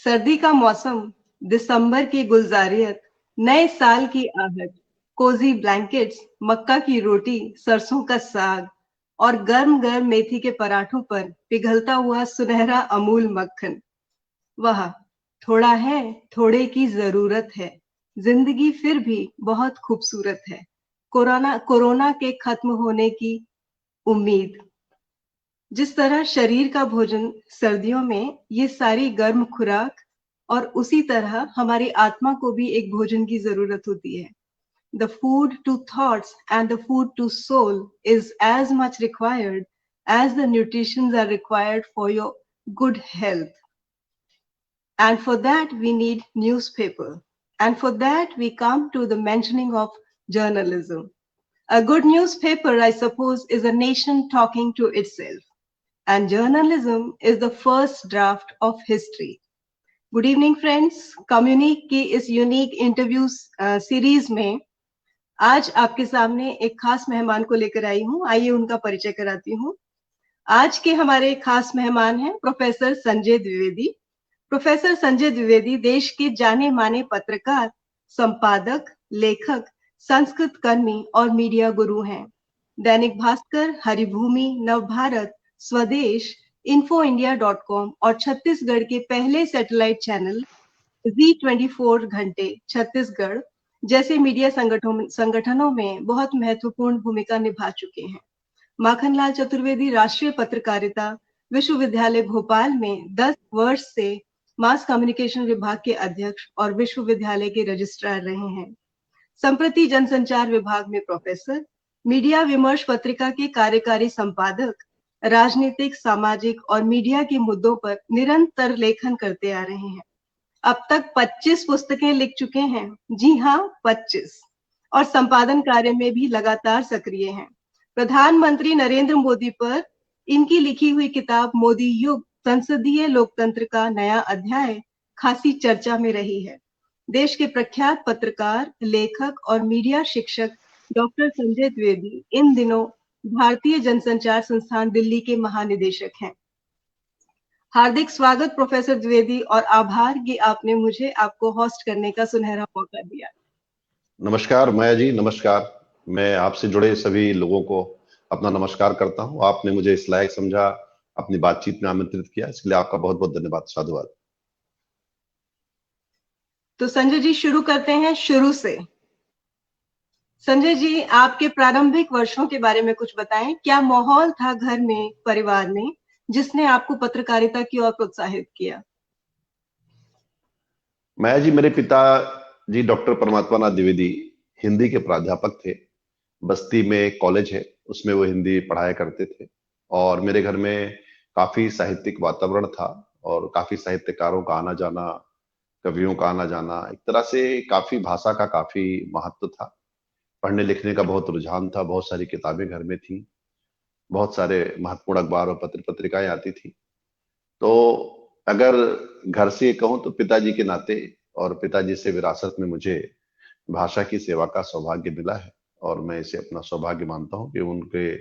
सर्दी का मौसम, दिसंबर की गुलजारियत, नए साल की आहट, कोजी ब्लैंकेट्स, मक्का की रोटी, सरसों का साग और गर्म गर्म मेथी के पराठों पर पिघलता हुआ सुनहरा अमूल मक्खन। वह थोड़ा है, थोड़े की जरूरत है, जिंदगी फिर भी बहुत खूबसूरत है। कोरोना कोरोना के खत्म होने की उम्मीद। जिस तरह शरीर का भोजन सर्दियों में ये सारी गर्म खुराक, और उसी तरह हमारी आत्मा को भी एक भोजन की जरूरत होती है। The food to thoughts and the food to soul is as much required as the nutritions are required for your good health. And for that we need newspaper. And for that we come to the mentioning of journalism. A good newspaper, I suppose, is a nation talking to itself. And journalism is the first draft of history. Good evening friends, कम्युनिक की इस unique interview series में आज आपके सामने एक खास मेहमान को लेकर आई हूं। आइए उनका परिचय कराती हूं। आज के हमारे खास मेहमान हैं प्रोफेसर संजय द्विवेदी। प्रोफेसर संजय द्विवेदी देश के जाने माने पत्रकार, संपादक, लेखक, संस्कृत कर्मी और मीडिया गुरु हैं। दैनिक भास्कर, हरिभूमि, नवभारत, स्वदेश, infoindia.com और छत्तीसगढ़ के पहले सैटेलाइट चैनल Z24 घंटे छत्तीसगढ़ जैसे मीडिया संगठनों में बहुत महत्वपूर्ण भूमिका निभा चुके हैं। माखनलाल चतुर्वेदी राष्ट्रीय पत्रकारिता विश्वविद्यालय भोपाल में 10 वर्ष से मास कम्युनिकेशन विभाग के अध्यक्ष और विश्वविद्यालय के रजिस्ट्रार रहे हैं। संप्रति जनसंचार विभाग में प्रोफेसर, मीडिया विमर्श पत्रिका के कार्यकारी संपादक, राजनीतिक, सामाजिक और मीडिया के मुद्दों पर निरंतर लेखन करते आ रहे हैं। अब तक 25 पुस्तकें लिख चुके हैं। जी हाँ, 25। और संपादन कार्य में भी लगातार सक्रिय हैं। प्रधानमंत्री नरेंद्र मोदी पर इनकी लिखी हुई किताब मोदी युग संसदीय लोकतंत्र का नया अध्याय खासी चर्चा में रही है। देश के प्रख्यात पत्रकार, लेखक और मीडिया शिक्षक डॉक्टर संजय द्विवेदी इन दिनों भारतीय जनसंचार संस्थान दिल्ली के महानिदेशक हैं। हार्दिक स्वागत प्रोफेसर द्विवेदी, और आभार कि आपने मुझे आपको होस्ट करने का सुनहरा मौका दिया। नमस्कार माया जी, नमस्कार। मैं आपसे जुड़े सभी लोगों को अपना नमस्कार करता हूं। आपने मुझे इस लायक समझा, अपनी बातचीत में आमंत्रित किया, इसके लिए आपका बहुत बहुत धन्यवाद, साधुवाद। तो संजय जी, शुरू करते हैं शुरू से। संजय जी, आपके प्रारंभिक वर्षों के बारे में कुछ बताएं। क्या माहौल था घर में, परिवार में, जिसने आपको पत्रकारिता की ओर प्रोत्साहित किया? माया जी, मेरे पिता जी डॉक्टर परमात्मा नाथ द्विवेदी हिंदी के प्राध्यापक थे। बस्ती में कॉलेज है, उसमें वो हिंदी पढ़ाया करते थे। और मेरे घर में काफी साहित्यिक वातावरण था और काफी साहित्यकारों का आना जाना, कवियों का आना जाना, एक तरह से काफी भाषा का काफी महत्व था। पढ़ने लिखने का बहुत रुझान था, बहुत सारी किताबें घर में थी, बहुत सारे महत्वपूर्ण अखबार और पत्र पत्रिकाएं आती थी। तो अगर घर से कहूं तो पिताजी के नाते और पिताजी से विरासत में मुझे भाषा की सेवा का सौभाग्य मिला है, और मैं इसे अपना सौभाग्य मानता हूं कि उनके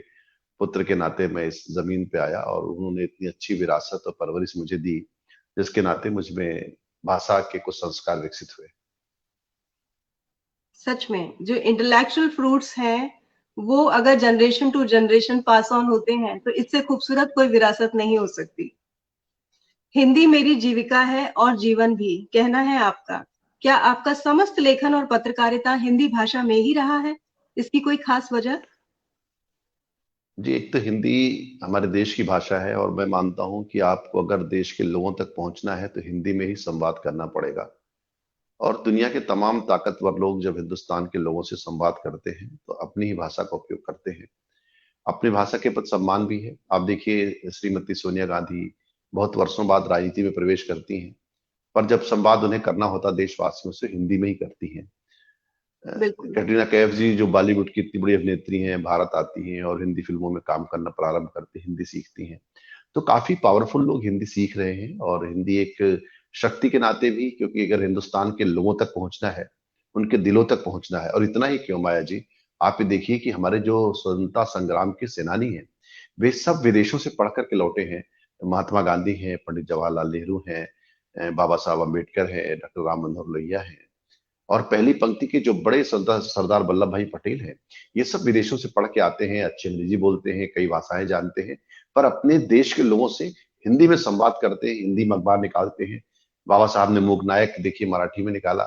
पुत्र के नाते मैं इस जमीन पे आया और उन्होंने इतनी अच्छी विरासत और परवरिश मुझे दी, जिसके नाते मुझ में भाषा के कुछ संस्कार विकसित हुए। सच में जो इंटेलेक्चुअल फ्रूट्स हैं वो अगर generation to generation pass on होते हैं तो इससे खूबसूरत कोई विरासत नहीं हो सकती। हिंदी मेरी जीविका है और जीवन भी, कहना है आपका। क्या आपका समस्त लेखन और पत्रकारिता हिंदी भाषा में ही रहा है? इसकी कोई खास वजह? जी, एक तो हिंदी हमारे देश की भाषा है और मैं मानता हूं कि आपको अगर देश के लोगों तक पहुंचना है तो हिंदी में ही संवाद करना पड़ेगा। और दुनिया के तमाम ताकतवर लोग जब हिंदुस्तान के लोगों से संवाद करते हैं तो अपनी ही भाषा का उपयोग करते हैं। अपनी भाषा के प्रति सम्मान भी है। आप देखिए, श्रीमती सोनिया गांधी बहुत वर्षों बाद राजनीति में प्रवेश करती हैं, पर जब संवाद उन्हें करना होता देशवासियों से, हिंदी में ही करती हैं। बिल्कुल। कैटरीना कैफ जी जो बॉलीवुड की इतनी बड़ी अभिनेत्री हैं, भारत आती हैं और हिंदी फिल्मों में काम करना प्रारंभ करती, हिंदी सीखती हैं। तो काफी पावरफुल लोग हिंदी सीख रहे हैं, और हिंदी एक शक्ति के नाते भी, क्योंकि अगर हिंदुस्तान के लोगों तक पहुंचना है, उनके दिलों तक पहुंचना है। और इतना ही क्यों माया जी, आप ये देखिए कि हमारे जो स्वतंत्रता संग्राम के सेनानी हैं, वे सब विदेशों से पढ़ करके लौटे हैं। महात्मा गांधी हैं, पंडित जवाहरलाल नेहरू हैं, बाबा साहब अम्बेडकर हैं, डॉक्टर राम मनोहर लोहिया हैं, और पहली पंक्ति के जो बड़े सरदार सरदार वल्लभ भाई पटेल हैं, ये सब विदेशों से पढ़ के आते हैं, अच्छी अंग्रेजी बोलते हैं, कई भाषाएं जानते हैं, पर अपने देश के लोगों से हिंदी में संवाद करते हैं, हिंदी में अखबार निकालते हैं। बाबा साहब ने मूक नायक देखिए मराठी में निकाला,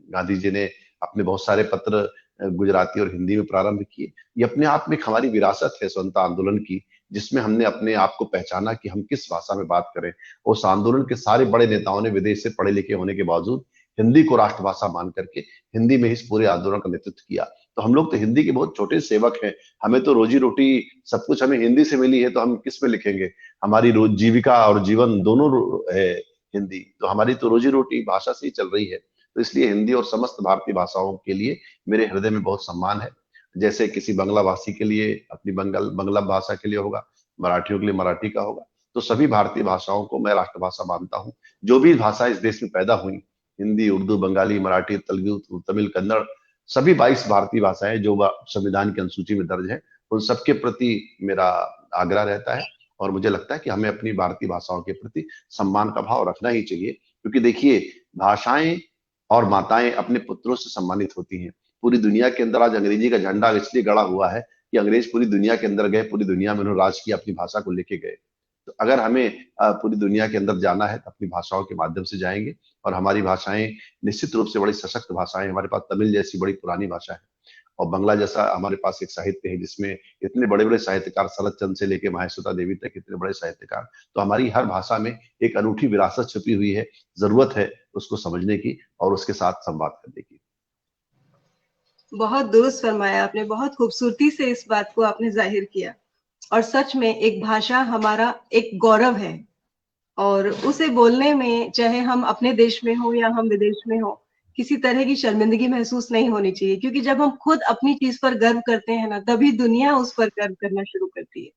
गांधी जी ने अपने बहुत सारे पत्र गुजराती और हिंदी में प्रारंभ किए। ये अपने आप में एक हमारी विरासत है स्वतंत्रता आंदोलन की, जिसमें हमने अपने आप को पहचाना कि हम किस भाषा में बात करें। उस आंदोलन के सारे बड़े नेताओं ने विदेश से पढ़े लिखे होने के बावजूद हिंदी को राष्ट्रभाषा मान करके हिंदी में इस पूरे आंदोलन का नेतृत्व किया। तो हम लोग तो हिंदी के बहुत छोटे सेवक हैं, हमें तो रोजी रोटी सब कुछ हमें हिंदी से मिली है, तो हम किस में लिखेंगे? हमारी रोज जीविका और जीवन दोनों है हिंदी, तो हमारी तो रोजी रोटी भाषा से ही चल रही है। तो इसलिए हिंदी और समस्त भारतीय भाषाओं के लिए मेरे हृदय में बहुत सम्मान है। जैसे किसी बंगला भाषी के लिए अपनी बंगला भाषा के लिए होगा, मराठियों के लिए मराठी का होगा, तो सभी भारतीय भाषाओं को मैं राष्ट्रभाषा मानता हूँ। जो भी भाषा इस देश में पैदा हुई, हिंदी, उर्दू, बंगाली, मराठी, तेलुगु, तमिल, कन्नड़, सभी 22 भारतीय भाषाएं जो संविधान की अनुसूची में दर्ज है, उन सबके प्रति मेरा आग्रह रहता है। और मुझे लगता है कि हमें अपनी भारतीय भाषाओं के प्रति सम्मान का भाव रखना ही चाहिए, क्योंकि देखिए भाषाएं और माताएं अपने पुत्रों से सम्मानित होती हैं। पूरी दुनिया के अंदर आज अंग्रेजी का झंडा इसलिए गड़ा हुआ है कि अंग्रेज पूरी दुनिया के अंदर गए, पूरी दुनिया में उन्होंने राज किया, अपनी भाषा को लेके गए। तो अगर हमें पूरी दुनिया के अंदर जाना है तो अपनी भाषाओं के माध्यम से जाएंगे, और हमारी भाषाएं निश्चित रूप से बड़ी सशक्त भाषाएं। हमारे पास तमिल जैसी बड़ी पुरानी भाषा है, और बंगला जैसा हमारे पास एक साहित्य है जिसमें इतने बड़े बड़े साहित्यकार, शरद चंद्र से लेके माहेश्वता देवी तक इतने बड़े साहित्यकार। तो हमारी हर भाषा में एक अनूठी विरासत छुपी हुई है, जरूरत है उसको समझने की और उसके साथ संवाद करने की। बहुत दुरुस्त फरमाया आपने, बहुत खूबसूरती से इस बात को आपने जाहिर किया। और सच में एक भाषा हमारा एक गौरव है, और उसे बोलने में चाहे हम अपने देश में हो या हम विदेश में हो, किसी तरह की शर्मिंदगी महसूस नहीं होनी चाहिए, क्योंकि जब हम खुद अपनी चीज पर गर्व करते हैं ना, तभी दुनिया उस पर गर्व करना शुरू करती है।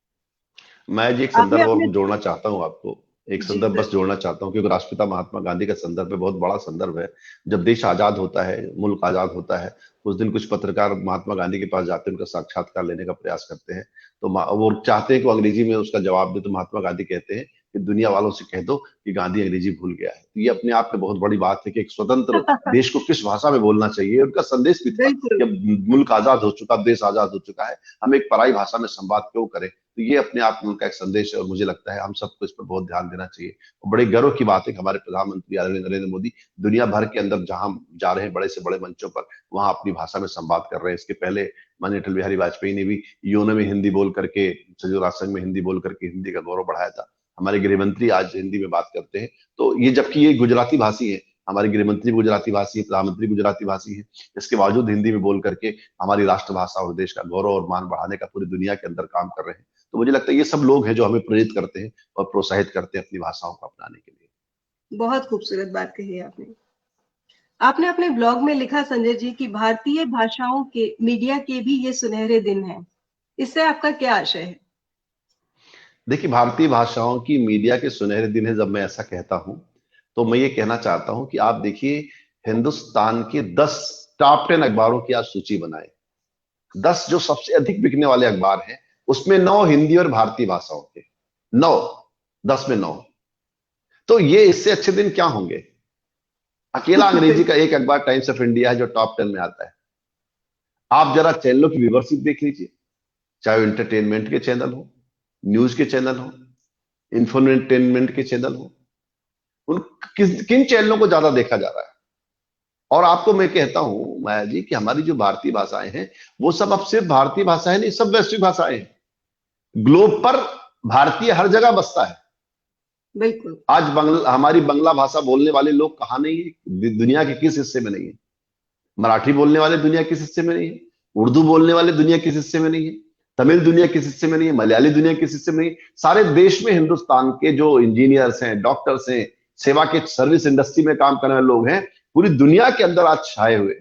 मैं जी एक आपने संदर्भ और अपने जोड़ना चाहता हूँ आपको, एक जी संदर्भ सर। बस जोड़ना चाहता हूँ, क्योंकि राष्ट्रपिता महात्मा गांधी का संदर्भ है, बहुत बड़ा संदर्भ है। जब देश आजाद होता है, मुल्क आजाद होता है, उस दिन कुछ पत्रकार महात्मा गांधी के पास जाते हैं, उनका साक्षात्कार लेने का प्रयास करते हैं। तो वो चाहते हैं कि अंग्रेजी में उसका जवाब दे, तो महात्मा गांधी कहते हैं कि दुनिया वालों से कह दो कि गांधी अंग्रेजी भूल गया है। तो ये अपने आप में बहुत बड़ी बात है कि एक स्वतंत्र देश को किस भाषा में बोलना चाहिए। उनका संदेश भी था कि बिल्कुल। अब मुल्क आजाद हो चुका, देश आजाद हो चुका है, हम एक पराई भाषा में संवाद क्यों करें। तो ये अपने आप में उनका एक संदेश है, और मुझे लगता है हम सबको इस पर बहुत ध्यान देना चाहिए। और बड़े गर्व की बात है कि हमारे प्रधानमंत्री आदरणीय नरेंद्र मोदी दुनिया भर के अंदर जहां जा रहे हैं, बड़े से बड़े मंचों पर, वहां अपनी भाषा में संवाद कर रहे हैं। इसके पहले माननीय अटल बिहारी वाजपेयी ने भी यूएनओ में हिंदी बोल करके, संयुक्त राष्ट्र संघ में हिंदी बोल करके हिंदी का गौरव बढ़ाया था। हमारे गृह मंत्री आज हिंदी में बात करते हैं। तो ये, जबकि ये गुजराती भाषी है, हमारे गृह मंत्री गुजराती भाषी है, प्रधानमंत्री गुजराती भाषी है, इसके बावजूद हिंदी में बोल करके हमारी राष्ट्रभाषा और देश का गौरव और मान बढ़ाने का पूरी दुनिया के अंदर काम कर रहे हैं। तो मुझे लगता है ये सब लोग हैं जो हमें प्रेरित करते हैं और प्रोत्साहित करते हैं अपनी भाषाओं को अपनाने के लिए। बहुत खूबसूरत बात कही है आपने। आपने अपने ब्लॉग में लिखा संजय जी कि भारतीय भाषाओं के मीडिया के भी ये सुनहरे दिन हैं, इससे आपका क्या आशय है? देखिए, भारतीय भाषाओं की मीडिया के सुनहरे दिन है, जब मैं ऐसा कहता हूं तो मैं ये कहना चाहता हूं कि आप देखिए, हिंदुस्तान के 10 टॉप 10 अखबारों की आज सूची बनाए, 10 जो सबसे अधिक बिकने वाले अखबार हैं, उसमें 9 हिंदी और भारतीय भाषाओं के, 9, 10 में 9। तो ये इससे अच्छे दिन क्या होंगे? अकेला अंग्रेजी का एक अखबार टाइम्स ऑफ इंडिया है जो टॉप 10 में आता है। आप जरा चैनलों की व्यूवरशिप देख लीजिए, चाहे एंटरटेनमेंट के चैनल हो, न्यूज के चैनल हो, इंफोटेनमेंट के चैनल हो, उन किन चैनलों को ज्यादा देखा जा रहा है। और आपको मैं कहता हूं माया जी कि हमारी जो भारतीय भाषाएं हैं, वो सब अब सिर्फ भारतीय भाषाएं नहीं, सब वैश्विक भाषाएं हैं। ग्लोब पर भारतीय हर जगह बसता है। बिल्कुल। आज हमारी बंगला भाषा बोलने वाले लोग कहां नहीं है, दुनिया के किस हिस्से में नहीं है। मराठी बोलने वाले दुनिया किस हिस्से में नहीं है, उर्दू बोलने वाले दुनिया किस हिस्से में नहीं है, तमिल दुनिया किस हिस्से में नहीं है, मलयाली दुनिया किस हिस्से में नहीं है। सारे देश में हिंदुस्तान के जो इंजीनियर्स हैं, डॉक्टर्स हैं, सेवा के सर्विस इंडस्ट्री में काम करने वाले लोग हैं, पूरी दुनिया के अंदर आज छाए हुए।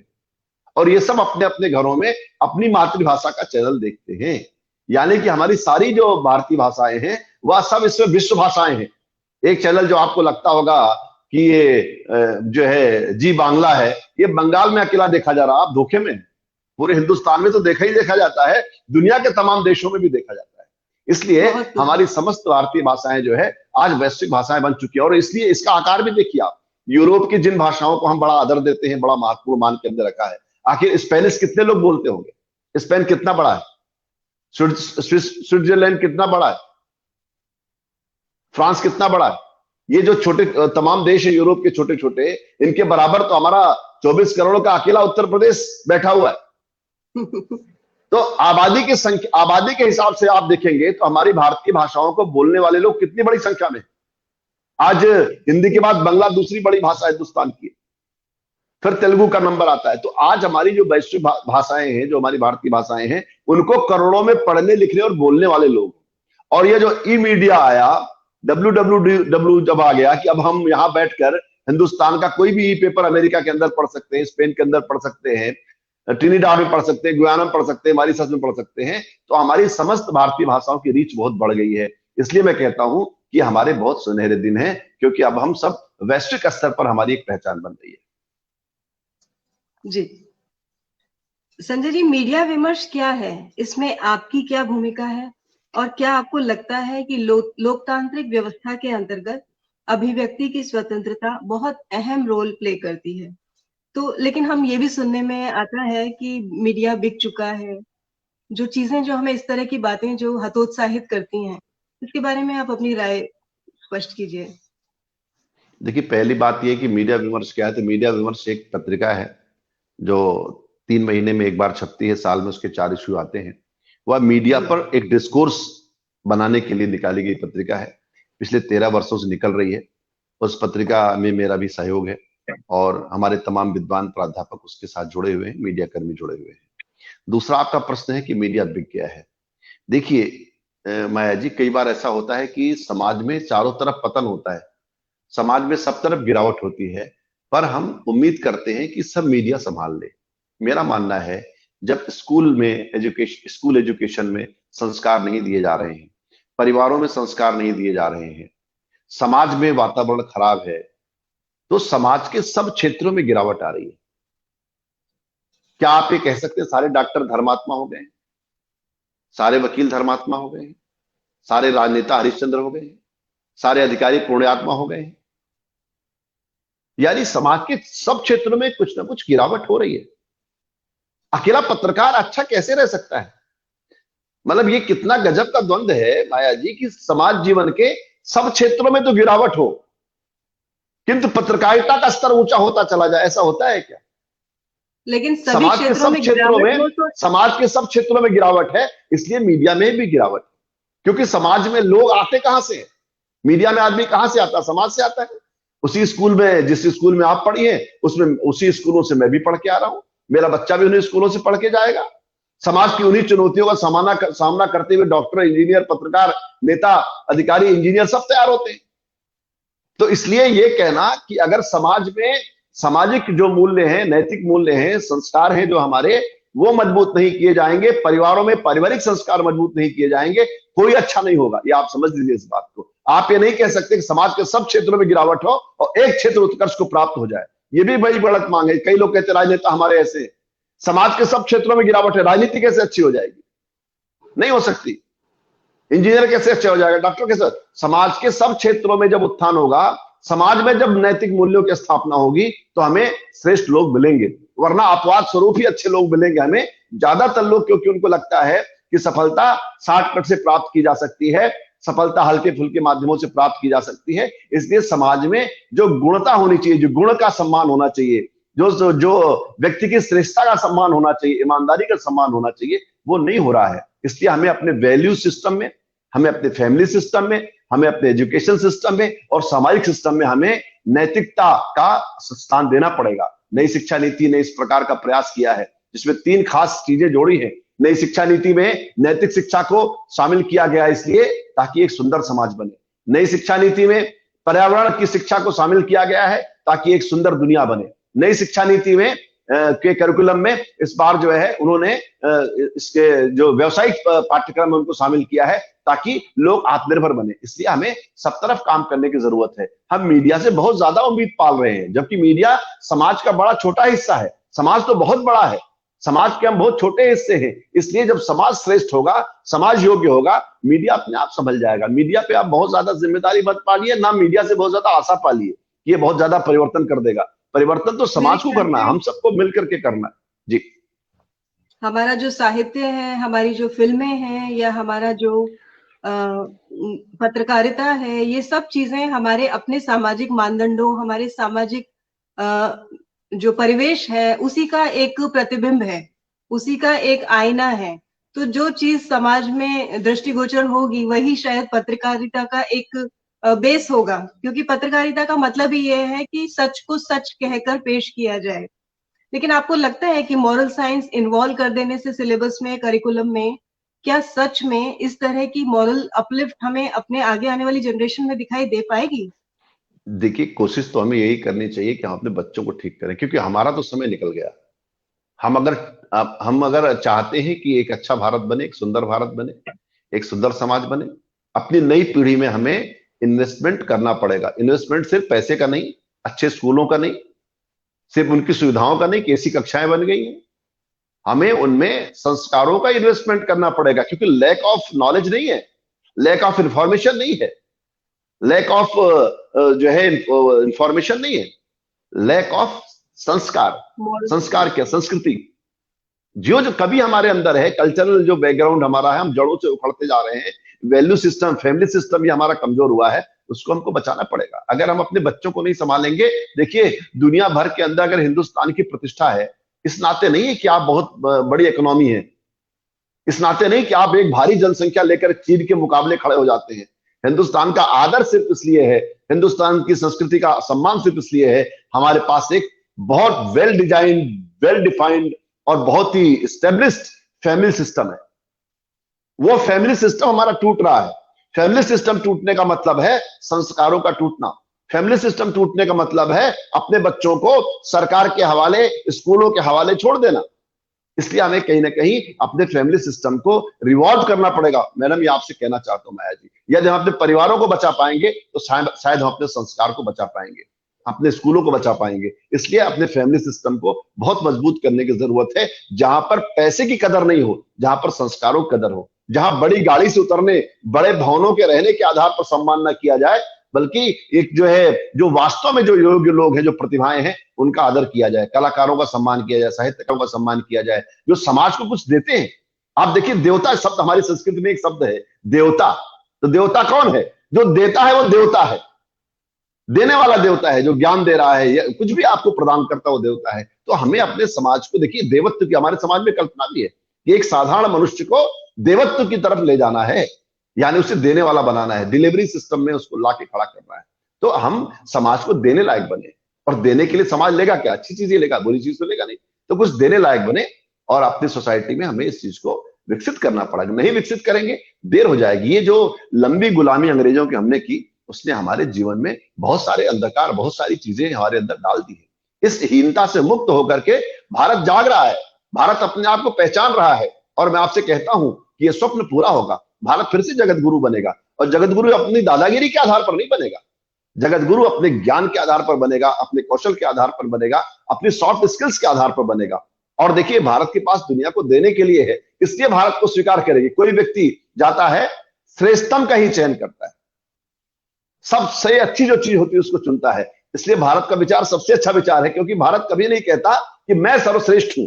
और ये सब अपने अपने घरों में अपनी मातृभाषा का चैनल देखते हैं। यानी कि हमारी सारी जो भारतीय भाषाएं हैं, वह सब इसमें विश्व भाषाएं हैं। एक चैनल जो आपको लगता होगा कि ये जो है जी बांग्ला है, ये बंगाल में अकेला देखा जा रहा, आप धोखे में। पूरे हिंदुस्तान में तो देखा ही देखा जाता है, दुनिया के तमाम देशों में भी देखा जाता है। इसलिए हमारी समस्त भारतीय भाषाएं जो है आज वैश्विक भाषाएं बन चुकी है। और इसलिए इसका आकार भी देखिए आप, यूरोप की जिन भाषाओं को हम बड़ा आदर देते हैं, बड़ा महत्वपूर्ण मान के अंदर रखा है, आखिर स्पेनिश कितने लोग बोलते होंगे? स्पेन कितना बड़ा है? स्विट्जरलैंड कितना बड़ा है? फ्रांस कितना बड़ा है? ये जो छोटे तमाम देश है यूरोप के छोटे छोटे, इनके बराबर तो हमारा 24 करोड़ का अकेला उत्तर प्रदेश बैठा हुआ है। तो आबादी की संख्या, आबादी के हिसाब से आप देखेंगे तो हमारी भारतीय भाषाओं को बोलने वाले लोग कितनी बड़ी संख्या में। आज हिंदी के बाद बांग्ला दूसरी बड़ी भाषा हिंदुस्तान की, फिर तेलुगु का नंबर आता है। तो आज हमारी जो वैश्विक भाषाएं हैं, जो हमारी भारतीय भाषाएं हैं, उनको करोड़ों में पढ़ने लिखने और बोलने वाले लोग। और ये जो ई मीडिया आया, WWW जब आ गया कि अब हम यहां बैठकर हिंदुस्तान का कोई भी ई पेपर अमेरिका के अंदर पढ़ सकते हैं, स्पेन के अंदर पढ़ सकते हैं, ट्रिनिडाड में पढ़ सकते हैं, गुयाना में पढ़ सकते हैं, मॉरिशस में पढ़ सकते हैं, तो हमारी समस्त भारतीय भाषाओं की रीच बहुत बढ़ गई है। इसलिए मैं कहता हूं कि हमारे बहुत सुनहरे दिन हैं, क्योंकि अब हम सब वैश्विक स्तर पर हमारी एक पहचान बन रही है। जी संजय जी, मीडिया विमर्श क्या है, इसमें आपकी क्या भूमिका है, और क्या आपको लगता है कि लोकतांत्रिक व्यवस्था के अंतर्गत अभिव्यक्ति की स्वतंत्रता बहुत अहम रोल प्ले करती है? तो लेकिन हम ये भी सुनने में आता है कि मीडिया बिक चुका है, जो चीजें, जो हमें इस तरह की बातें जो हतोत्साहित करती हैं, इसके बारे में आप अपनी राय स्पष्ट कीजिए। देखिए, पहली बात यह कि मीडिया विमर्श क्या है। तो मीडिया विमर्श एक पत्रिका है जो 3 महीने में एक बार छपती है, साल में उसके 4 इश्यू आते हैं। वह मीडिया पर एक डिस्कोर्स बनाने के लिए निकाली गई पत्रिका है, पिछले 13 वर्षों से निकल रही है। उस पत्रिका में मेरा भी सहयोग है और हमारे तमाम विद्वान प्राध्यापक उसके साथ जुड़े हुए हैं, मीडिया कर्मी जुड़े हुए हैं। दूसरा आपका प्रश्न है कि मीडिया बिक गया है। देखिए माया जी, कई बार ऐसा होता है कि समाज में चारों तरफ पतन होता है, समाज में सब तरफ गिरावट होती है, पर हम उम्मीद करते हैं कि सब मीडिया संभाल ले। मेरा मानना है, जब स्कूल एजुकेशन में संस्कार नहीं दिए जा रहे हैं, परिवारों में संस्कार नहीं दिए जा रहे हैं, समाज में वातावरण खराब है, तो समाज के सब क्षेत्रों में गिरावट आ रही है। क्या आप ये कह सकते हैं सारे डॉक्टर धर्मात्मा हो गए, सारे वकील धर्मात्मा हो गए, सारे राजनेता हरिश्चंद्र हो गए, सारे अधिकारी पुण्यात्मा हो गए? यानी समाज के सब क्षेत्रों में कुछ ना कुछ गिरावट हो रही है। अकेला पत्रकार अच्छा कैसे रह सकता है? मतलब ये कितना गजब का द्वंद्व है माया जी, कि समाज जीवन के सब क्षेत्रों में तो गिरावट हो, किंतु पत्रकारिता का स्तर ऊंचा होता चला जाए। ऐसा होता है क्या? लेकिन समाज के सब क्षेत्रों में, समाज के सब क्षेत्रों में गिरावट है, इसलिए मीडिया में भी गिरावट। क्योंकि समाज में लोग आते कहां से? मीडिया में आदमी कहां से आता है? समाज से आता है। उसी स्कूल में, जिस स्कूल में आप पढ़ी हैं, उसमें उसी स्कूलों से मैं भी पढ़ के आ रहा हूं, मेरा बच्चा भी उन्हीं स्कूलों से पढ़ के जाएगा। समाज की उन्हीं चुनौतियों का सामना करते हुए डॉक्टर, इंजीनियर, पत्रकार, नेता, अधिकारी, इंजीनियर सब तैयार होते हैं। तो इसलिए ये कहना कि अगर समाज में सामाजिक जो मूल्य हैं, नैतिक मूल्य हैं, संस्कार हैं जो हमारे, वो मजबूत नहीं किए जाएंगे, परिवारों में पारिवारिक संस्कार मजबूत नहीं किए जाएंगे, कोई अच्छा नहीं होगा। ये आप समझ लीजिए इस बात को। आप ये नहीं कह सकते कि समाज के सब क्षेत्रों में गिरावट हो और एक क्षेत्र उत्कर्ष को प्राप्त हो जाए। ये भी बड़ी गलत मांग है। कई लोग कहते हैं राजनेता हमारे ऐसे, समाज के सब क्षेत्रों में गिरावट है, राजनीति कैसे अच्छी हो जाएगी? नहीं हो सकती। इंजीनियर कैसे अच्छा हो जाएगा? डॉक्टर कैसे? समाज के सब क्षेत्रों में जब उत्थान होगा, समाज में जब नैतिक मूल्यों की स्थापना होगी, तो हमें श्रेष्ठ लोग मिलेंगे, वरना अपवाद स्वरूप ही अच्छे लोग मिलेंगे हमें। ज्यादातर लोग, क्योंकि उनको लगता है कि सफलता शॉर्टकट से प्राप्त की जा सकती है, सफलता हल्के फुल्के माध्यमों से प्राप्त की जा सकती है, इसलिए समाज में जो गुणता होनी चाहिए, जो गुण का सम्मान होना चाहिए, जो व्यक्ति की श्रेष्ठता का सम्मान होना चाहिए, ईमानदारी का सम्मान होना चाहिए, वो नहीं हो रहा है। इसलिए हमें अपने वैल्यू सिस्टम में, हमें अपने फैमिली सिस्टम में, हमें अपने एजुकेशन सिस्टम में और सामाजिक सिस्टम में हमें नैतिकता का स्थान देना पड़ेगा। नई शिक्षा नीति ने इस प्रकार का प्रयास किया है, जिसमें 3 खास चीजें जोड़ी हैं। नई शिक्षा नीति में नैतिक शिक्षा को शामिल किया गया, इसलिए ताकि एक सुंदर समाज बने। नई शिक्षा नीति में पर्यावरण की शिक्षा को शामिल किया गया है, ताकि एक सुंदर दुनिया बने। नई शिक्षा नीति में के करिकुलम में इस बार जो है उन्होंने इसके जो व्यावसायिक पाठ्यक्रम उनको शामिल किया है, ताकि लोग आत्मनिर्भर बने। इसलिए हमें सब तरफ काम करने की जरूरत है। हम मीडिया से बहुत ज्यादा उम्मीद पाल रहे हैं, जबकि मीडिया समाज का बड़ा छोटा हिस्सा है। समाज तो बहुत बड़ा है, समाज के हम बहुत छोटे हिस्से हैं। इसलिए जब समाज श्रेष्ठ होगा, समाज योग्य होगा, मीडिया अपने आप संभल जाएगा। मीडिया पे आप बहुत ज्यादा जिम्मेदारी मत पालिए, ना मीडिया से बहुत ज्यादा आशा पालिए। कि ये बहुत ज्यादा परिवर्तन कर देगा। परिवर्तन तो समाज को करना है, हम सबको मिलकर के करना है। जी, हमारा जो साहित्य है, हमारी जो फिल्में हैं, या हमारा जो पत्रकारिता है, ये सब चीजें हमारे अपने सामाजिक मानदंडों, हमारे सामाजिक जो परिवेश है, उसी का एक प्रतिबिंब है, उसी का एक आईना है। तो जो चीज समाज में दृष्टिगोचर होगी, वही शायद पत्रकारिता का एक बेस होगा, क्योंकि पत्रकारिता का मतलब ही यह है कि सच को सच कहकर पेश किया जाए। लेकिन आपको लगता है कि मॉरल साइंस इन्वॉल्व कर देने से सिलेबस में, करिकुलम में, क्या सच में इस तरह की मॉरल अपलिफ्ट हमें अपने आगे आने वाली जनरेशन में दिखाई दे पाएगी? देखिए, कोशिश तो हमें यही करनी चाहिए कि हम अपने बच्चों को ठीक करें, क्योंकि हमारा तो समय निकल गया। हम अगर चाहते हैं कि एक अच्छा भारत बने, एक सुंदर भारत बने, एक सुंदर समाज बने, अपनी नई पीढ़ी में हमें इन्वेस्टमेंट करना पड़ेगा। इन्वेस्टमेंट सिर्फ पैसे का नहीं, अच्छे स्कूलों का नहीं, सिर्फ उनकी सुविधाओं का नहीं कि ऐसी कक्षाएं बन गई हैं, हमें उनमें संस्कारों का इन्वेस्टमेंट करना पड़ेगा। क्योंकि लैक ऑफ नॉलेज नहीं है, लैक ऑफ इंफॉर्मेशन नहीं है, लैक ऑफ जो है इंफॉर्मेशन नहीं है, लैक ऑफ संस्कार। संस्कार क्या? संस्कृति। जो जो कभी हमारे अंदर है, कल्चरल जो बैकग्राउंड हमारा है, हम जड़ों से उखड़ते जा रहे हैं, वैल्यू सिस्टम, फैमिली सिस्टम ये हमारा कमजोर हुआ है, उसको हमको बचाना पड़ेगा। अगर हम अपने बच्चों को नहीं संभालेंगे, देखिए दुनिया भर के अंदर अगर हिंदुस्तान की प्रतिष्ठा है, इस नाते नहीं है कि आप बहुत बड़ी इकोनॉमी है, इस नाते नहीं कि आप एक भारी जनसंख्या लेकर चीन के मुकाबले खड़े हो जाते हैं। हिंदुस्तान का आदर सिर्फ इसलिए है, हिंदुस्तान की संस्कृति का सम्मान सिर्फ इसलिए है, हमारे पास एक बहुत वेल डिजाइन, वेल डिफाइंड और बहुत ही स्टेब्लिश्ड फैमिली सिस्टम है। वो फैमिली सिस्टम हमारा टूट रहा है। फैमिली सिस्टम टूटने का मतलब है संस्कारों का टूटना। फैमिली सिस्टम टूटने का मतलब है अपने बच्चों को सरकार के हवाले, स्कूलों के हवाले छोड़ देना। इसलिए हमें कहीं ना कहीं अपने फैमिली सिस्टम को रिवॉल्व करना पड़ेगा। मैडम, ये आपसे कहना चाहता हूं माया जी, यदि हम अपने परिवारों को बचा पाएंगे तो शायद हम अपने संस्कार को बचा पाएंगे, अपने स्कूलों को बचा पाएंगे। इसलिए अपने फैमिली सिस्टम को बहुत मजबूत करने की जरूरत है, जहां पर पैसे की कदर नहीं हो, जहां पर संस्कारों की कदर हो, जहां बड़ी गाड़ी से उतरने, बड़े भवनों के रहने के आधार पर सम्मान न किया जाए, बल्कि एक जो है, जो वास्तव में जो योग्य लोग हैं, जो प्रतिभाएं हैं, उनका आदर किया जाए, कलाकारों का सम्मान किया जाए, साहित्यकारों का सम्मान किया जाए, जो समाज को कुछ देते हैं। आप देखिए, देवता शब्द हमारी संस्कृति में एक शब्द है, देवता। तो देवता कौन है? जो देता है वो देवता है, देने वाला देवता है, जो ज्ञान दे रहा है या कुछ भी आपको प्रदान करता है वो देवता है। तो हमें अपने समाज को, देखिए देवत्व की हमारे समाज में कल्पना भी है कि एक साधारण मनुष्य को देवत्व की तरफ ले जाना है, यानी उसे देने वाला बनाना है, डिलीवरी सिस्टम में उसको ला के खड़ा करना है। तो हम समाज को देने लायक बने, और देने के लिए समाज लेगा क्या? अच्छी चीजें लेगा, बुरी चीज तो लेगा नहीं। तो कुछ देने लायक बने, और अपनी सोसाइटी में हमें इस चीज को विकसित करना पड़ेगा। नहीं विकसित करेंगे, देर हो जाएगी। ये जो लंबी गुलामी अंग्रेजों की हमने की, उसने हमारे जीवन में बहुत सारे अंधकार, बहुत सारी चीजें हमारे अंदर डाल दी है। इस हीनता से मुक्त होकर के भारत जाग रहा है, भारत अपने आप को पहचान रहा है। और मैं आपसे कहता हूं कि यह स्वप्न पूरा होगा, भारत फिर से जगत गुरु बनेगा। और जगत गुरु अपनी दादागिरी के आधार पर नहीं बनेगा, जगत गुरु अपने ज्ञान के आधार पर बनेगा, अपने कौशल के आधार पर बनेगा, अपनी सॉफ्ट स्किल्स के आधार पर बनेगा। और देखिए, भारत के पास दुनिया को देने के लिए है, इसलिए भारत को स्वीकार करेगी। कोई व्यक्ति जाता है, श्रेष्ठतम का ही चयन करता है, सबसे अच्छी जो चीज होती है उसको चुनता है। इसलिए भारत का विचार सबसे अच्छा विचार है, क्योंकि भारत कभी नहीं कहता कि मैं सर्वश्रेष्ठ हूं।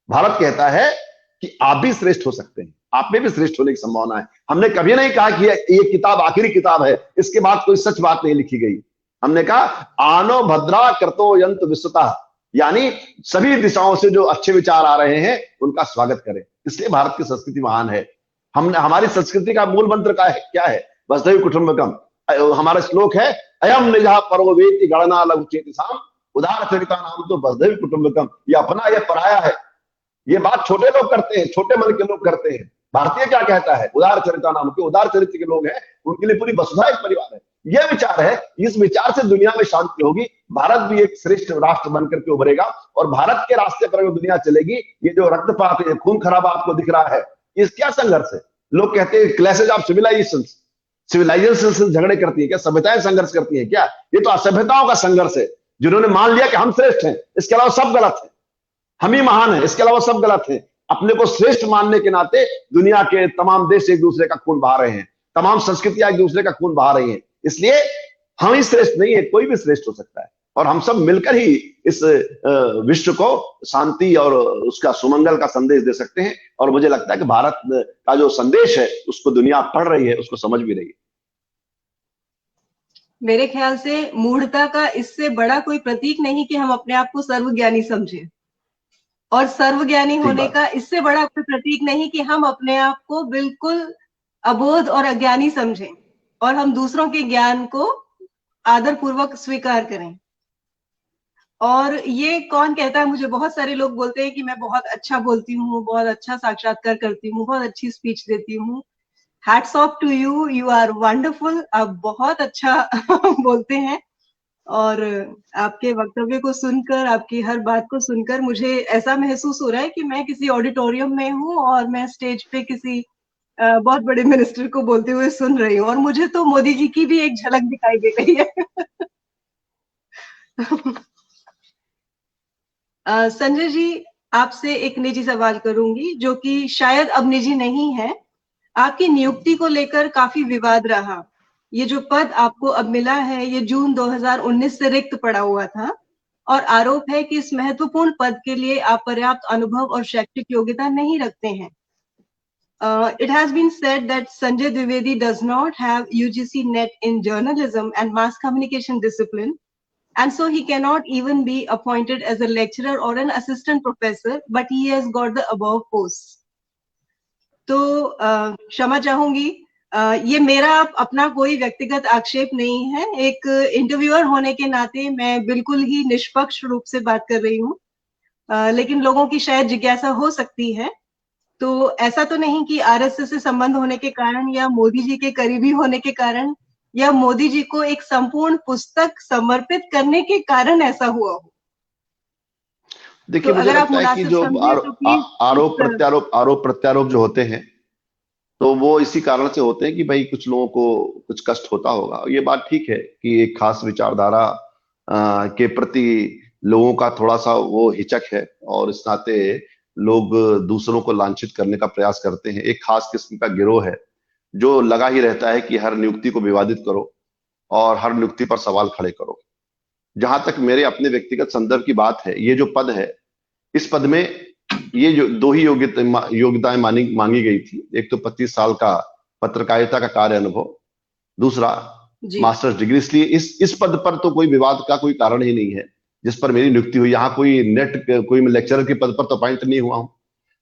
भारत कहता है कि आप भी श्रेष्ठ हो सकते हैं, आप में भी श्रेष्ठ होने की संभावना है। हमने कभी नहीं कहा कि ये किताब आखिरी किताब है, इसके बाद कोई सच बात नहीं लिखी गई। हमने कहा आनो भद्रा करतो यंत विश्वता, यानी सभी दिशाओं से जो अच्छे विचार आ रहे हैं उनका स्वागत करें। इसलिए भारत की संस्कृति महान है। हमने, हमारी संस्कृति का मूल मंत्र का है, क्या है? वसुधैव कुटुंबकम। हमारा श्लोक है, अयम निजः परो वेति गणना लघु चेतसाम उदार चरिता नाम तो वसुधैव कुटुंबकम। ये अपना, ये पराया है। ये बात छोटे लोग करते हैं, छोटे मन के लोग करते हैं। भारतीय क्या कहता है? उदार चरिता नाम के, उदार चरित्र के लोग हैं, उनके लिए पूरी वसुधा एक परिवार है। यह विचार है, इस विचार से दुनिया में शांति होगी, भारत भी एक श्रेष्ठ राष्ट्र बनकर के उभरेगा। और भारत के रास्ते पर दुनिया चलेगी। ये जो रक्तपात है, खून खराबा आपको दिख रहा है, इस क्या संघर्ष है? लोग कहते हैं क्लैशेज ऑफ सिविलाइजेशन, सिविलाइजेशन से झगड़े करती है क्या? सभ्यताएं संघर्ष करती है क्या? ये तो असभ्यताओं का संघर्ष है, जिन्होंने मान लिया कि हम श्रेष्ठ हैं, इसके अलावा सब गलत है, हम ही महान हैं, इसके अलावा सब गलत है। अपने को श्रेष्ठ मानने के नाते दुनिया के तमाम देश एक दूसरे का खून बहा रहे हैं, तमाम संस्कृतियां एक दूसरे का खून बहा रही हैं। इसलिए हम ही श्रेष्ठ नहीं है, कोई भी श्रेष्ठ हो सकता है, और हम सब मिलकर ही इस विश्व को शांति और उसका सुमंगल का संदेश दे सकते हैं। और मुझे लगता है कि भारत का जो संदेश है उसको दुनिया पढ़ रही है, उसको समझ भी रही है। मेरे ख्याल से मूढ़ता का इससे बड़ा कोई प्रतीक नहीं कि हम अपने आप को सर्वज्ञानी समझें, और सर्वज्ञानी होने का इससे बड़ा कोई प्रतीक नहीं कि हम अपने आप को बिल्कुल अबोध और अज्ञानी समझें और हम दूसरों के ज्ञान को आदरपूर्वक स्वीकार करें। और ये कौन कहता है, मुझे बहुत सारे लोग बोलते हैं कि मैं बहुत अच्छा बोलती हूँ, बहुत अच्छा साक्षात्कार करती हूँ, बहुत अच्छी स्पीच देती हूँ। Hats off to you, you are wonderful, आप बहुत अच्छा बोलते हैं। और आपके वक्तव्य को सुनकर, आपकी हर बात को सुनकर मुझे ऐसा महसूस हो रहा है कि मैं किसी ऑडिटोरियम में हूँ और मैं स्टेज पे किसी बहुत बड़े मिनिस्टर को बोलते हुए सुन रही हूँ, और मुझे तो मोदी जी की भी एक झलक दिखाई दे रही है। संजय जी, आपसे एक निजी सवाल करूंगी जो कि शायद अब निजी नहीं है। आपकी नियुक्ति को लेकर काफी विवाद रहा। ये जो पद आपको अब मिला है, ये जून 2019 से रिक्त पड़ा हुआ था, और आरोप है कि इस महत्वपूर्ण पद के लिए आप पर्याप्त अनुभव और शैक्षिक योग्यता नहीं रखते हैं। It has been said that Sanjay Dwivedi does not have UGC NET in journalism and mass communication discipline, and so he cannot even be appointed as a lecturer or an assistant professor, but he has got the above posts. तो क्षमा चाहूंगी, ये मेरा अपना कोई व्यक्तिगत आक्षेप नहीं है। एक इंटरव्यूअर होने के नाते मैं बिल्कुल ही निष्पक्ष रूप से बात कर रही हूँ, लेकिन लोगों की शायद जिज्ञासा हो सकती है। तो ऐसा तो नहीं कि आरएसएस से संबंध होने के कारण या मोदी जी के करीबी होने के कारण या मोदी जी को एक संपूर्ण पुस्तक समर्पित करने के कारण ऐसा हुआ हो। देखिए, तो मुझे अगर आप लगता है कि जो आरोप प्रत्यारोप जो होते हैं तो वो इसी कारण से होते हैं कि भाई कुछ लोगों को कुछ कष्ट होता होगा। ये बात ठीक है कि एक खास विचारधारा के प्रति लोगों का थोड़ा सा वो हिचक है, और इस नाते लोग दूसरों को लांछित करने का प्रयास करते हैं। एक खास किस्म का गिरोह है जो लगा ही रहता है कि हर नियुक्ति को विवादित करो और हर नियुक्ति पर सवाल खड़े करो। जहां तक मेरे अपने व्यक्तिगत संदर्भ की बात है, ये जो पद है, इस पद में ये जो दो ही योग्यताएं मांगी गई थी। एक तो 25 साल का पत्रकारिता का कार्य अनुभव, दूसरा मास्टर्स डिग्री। इसलिए इस पद पर तो कोई विवाद का कोई कारण ही नहीं है जिस पर मेरी नियुक्ति हुई। यहाँ कोई मैं लेक्चरर के पद पर तो अपॉइंट नहीं हुआ हूं,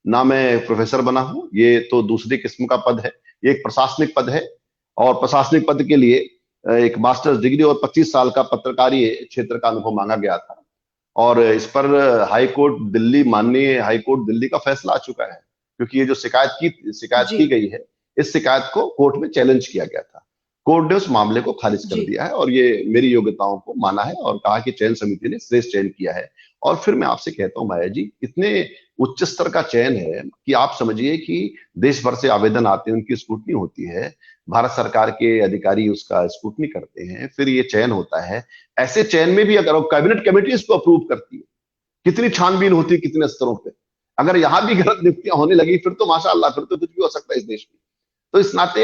ना मैं प्रोफेसर बना हूं। ये तो दूसरी किस्म का पद है, ये एक प्रशासनिक पद है, और प्रशासनिक पद के लिए एक मास्टर्स डिग्री और 25 साल का पत्रकारीय क्षेत्र का अनुभव मांगा गया था। और इस पर माननीय हाई कोर्ट दिल्ली का फैसला आ चुका है, क्योंकि ये जो शिकायत की गई है, इस शिकायत को कोर्ट में चैलेंज किया गया था। कोर्ट ने उस मामले को खारिज कर दिया है और ये मेरी योग्यताओं को माना है और कहा कि चयन समिति ने श्रेष्ठ चयन किया है। और फिर मैं आपसे कहता हूं माया जी, इतने उच्च स्तर का चयन है कि आप समझिए कि देश भर से आवेदन आते हैं, उनकी स्क्रूटनी होती है, भारत सरकार के अधिकारी उसका स्क्रूटनी करते हैं, फिर ये चयन होता है। ऐसे चयन में भी अगर कैबिनेट कमेटी इसको अप्रूव करती है, कितनी छानबीन होती है कितने स्तरों पे। अगर यहां भी गलत नियुक्तियां होने लगी फिर तो माशाअल्लाह, फिर तो कुछ भी हो सकता है इस देश में। तो इस नाते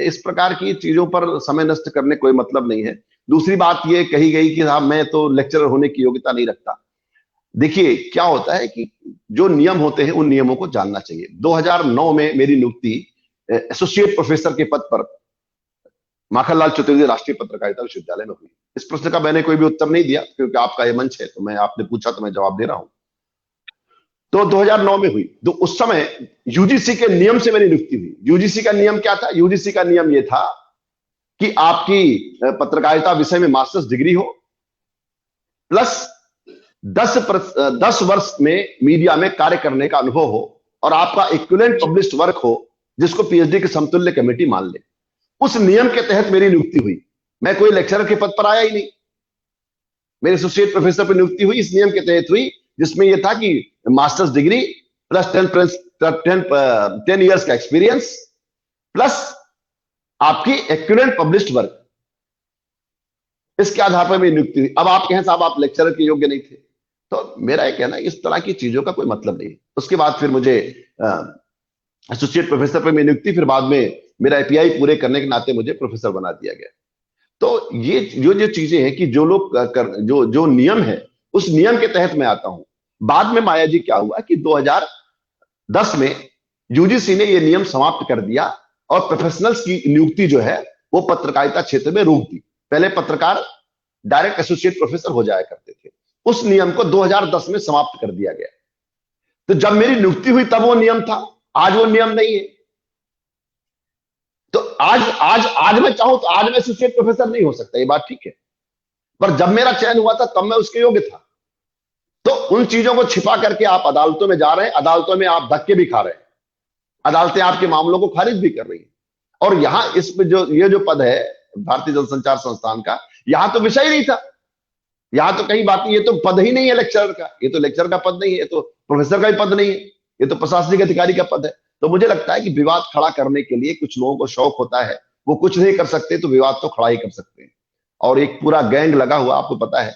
इस प्रकार की चीजों पर समय नष्ट करने कोई मतलब नहीं है। दूसरी बात ये कही गई कि साहब मैं तो लेक्चरर होने की योग्यता नहीं रखता। देखिए क्या होता है कि जो नियम होते हैं उन नियमों को जानना चाहिए। 2009 में मेरी नियुक्ति एसोसिएट प्रोफेसर के पद पर माखनलाल चतुर्वेदी राष्ट्रीय पत्रकारिता विश्वविद्यालय में हुई। इस प्रश्न का मैंने कोई भी उत्तर नहीं दिया क्योंकि आपका ये मंच है, तो मैं आपने पूछा तो मैं जवाब दे रहा हूं। तो 2009 में हुई, तो उस समय यूजीसी के नियम से मेरी नियुक्ति हुई। यूजीसी का नियम क्या था? यूजीसी का नियम यह था कि आपकी पत्रकारिता विषय में मास्टर्स डिग्री हो, प्लस 10 वर्ष में मीडिया में कार्य करने का अनुभव हो, और आपका इक्विवेलेंट पब्लिश्ड वर्क हो जिसको पीएचडी के समतुल्य कमेटी मान ले। उस नियम के तहत मेरी नियुक्ति हुई। मैं कोई लेक्चरर के पद पर आया ही नहीं, मेरी एसोसिएट प्रोफेसर पर नियुक्ति हुई इस नियम के तहत हुई, जिसमें यह था कि मास्टर्स डिग्री प्लस 10 इयर्स का एक्सपीरियंस प्लस आपकी इक्विवेलेंट पब्लिश्ड वर्क, इसके आधार पर मेरी नियुक्ति हुई। अब आप कहें साहब आप लेक्चरर के योग्य नहीं थे, तो मेरा यह कहना है इस तरह की चीजों का कोई मतलब नहीं। उसके बाद फिर मुझे एसोसिएट प्रोफेसर पर मेरी नियुक्ति, फिर बाद में मेरा एपीआई पूरे करने के नाते मुझे प्रोफेसर बना दिया गया। तो ये जो चीजें हैं कि जो लोग जो जो नियम है, उस नियम के तहत मैं आता हूं। बाद में माया जी क्या हुआ कि 2010 में यूजीसी ने ये नियम समाप्त कर दिया और प्रोफेशनल्स की नियुक्ति जो है वो पत्रकारिता क्षेत्र में रोक दी। पहले पत्रकार डायरेक्ट एसोसिएट प्रोफेसर हो जाया करते थे, उस नियम को 2010 में समाप्त कर दिया गया। तो जब मेरी नियुक्ति हुई तब वो नियम था, आज वो नियम नहीं है। तो आज आज आज मैं चाहूं तो आज मैं एसोसिएट प्रोफेसर नहीं हो सकता, ये बात ठीक है, पर जब मेरा चयन हुआ था तब मैं उसके योग्य था। तो उन चीजों को छिपा करके आप अदालतों में जा रहे हैं, अदालतों में आप धक्के भी खा रहे हैं, अदालतें आपके मामलों को खारिज भी कर रही हैं। और यहां इसमें जो ये जो पद है भारतीय जनसंचार संस्थान का, यहां तो विषय ही नहीं था, यहां तो कहीं बात नहीं, ये तो पद ही नहीं है लेक्चरर का, ये तो लेक्चर का पद नहीं है, ये तो प्रोफेसर का भी पद नहीं है, ये तो प्रशासनिक अधिकारी का पद है। तो मुझे लगता है कि विवाद खड़ा करने के लिए कुछ लोगों को शौक होता है, वो कुछ नहीं कर सकते तो विवाद तो खड़ा ही कर सकते हैं। और एक पूरा गैंग लगा हुआ, आपको पता है,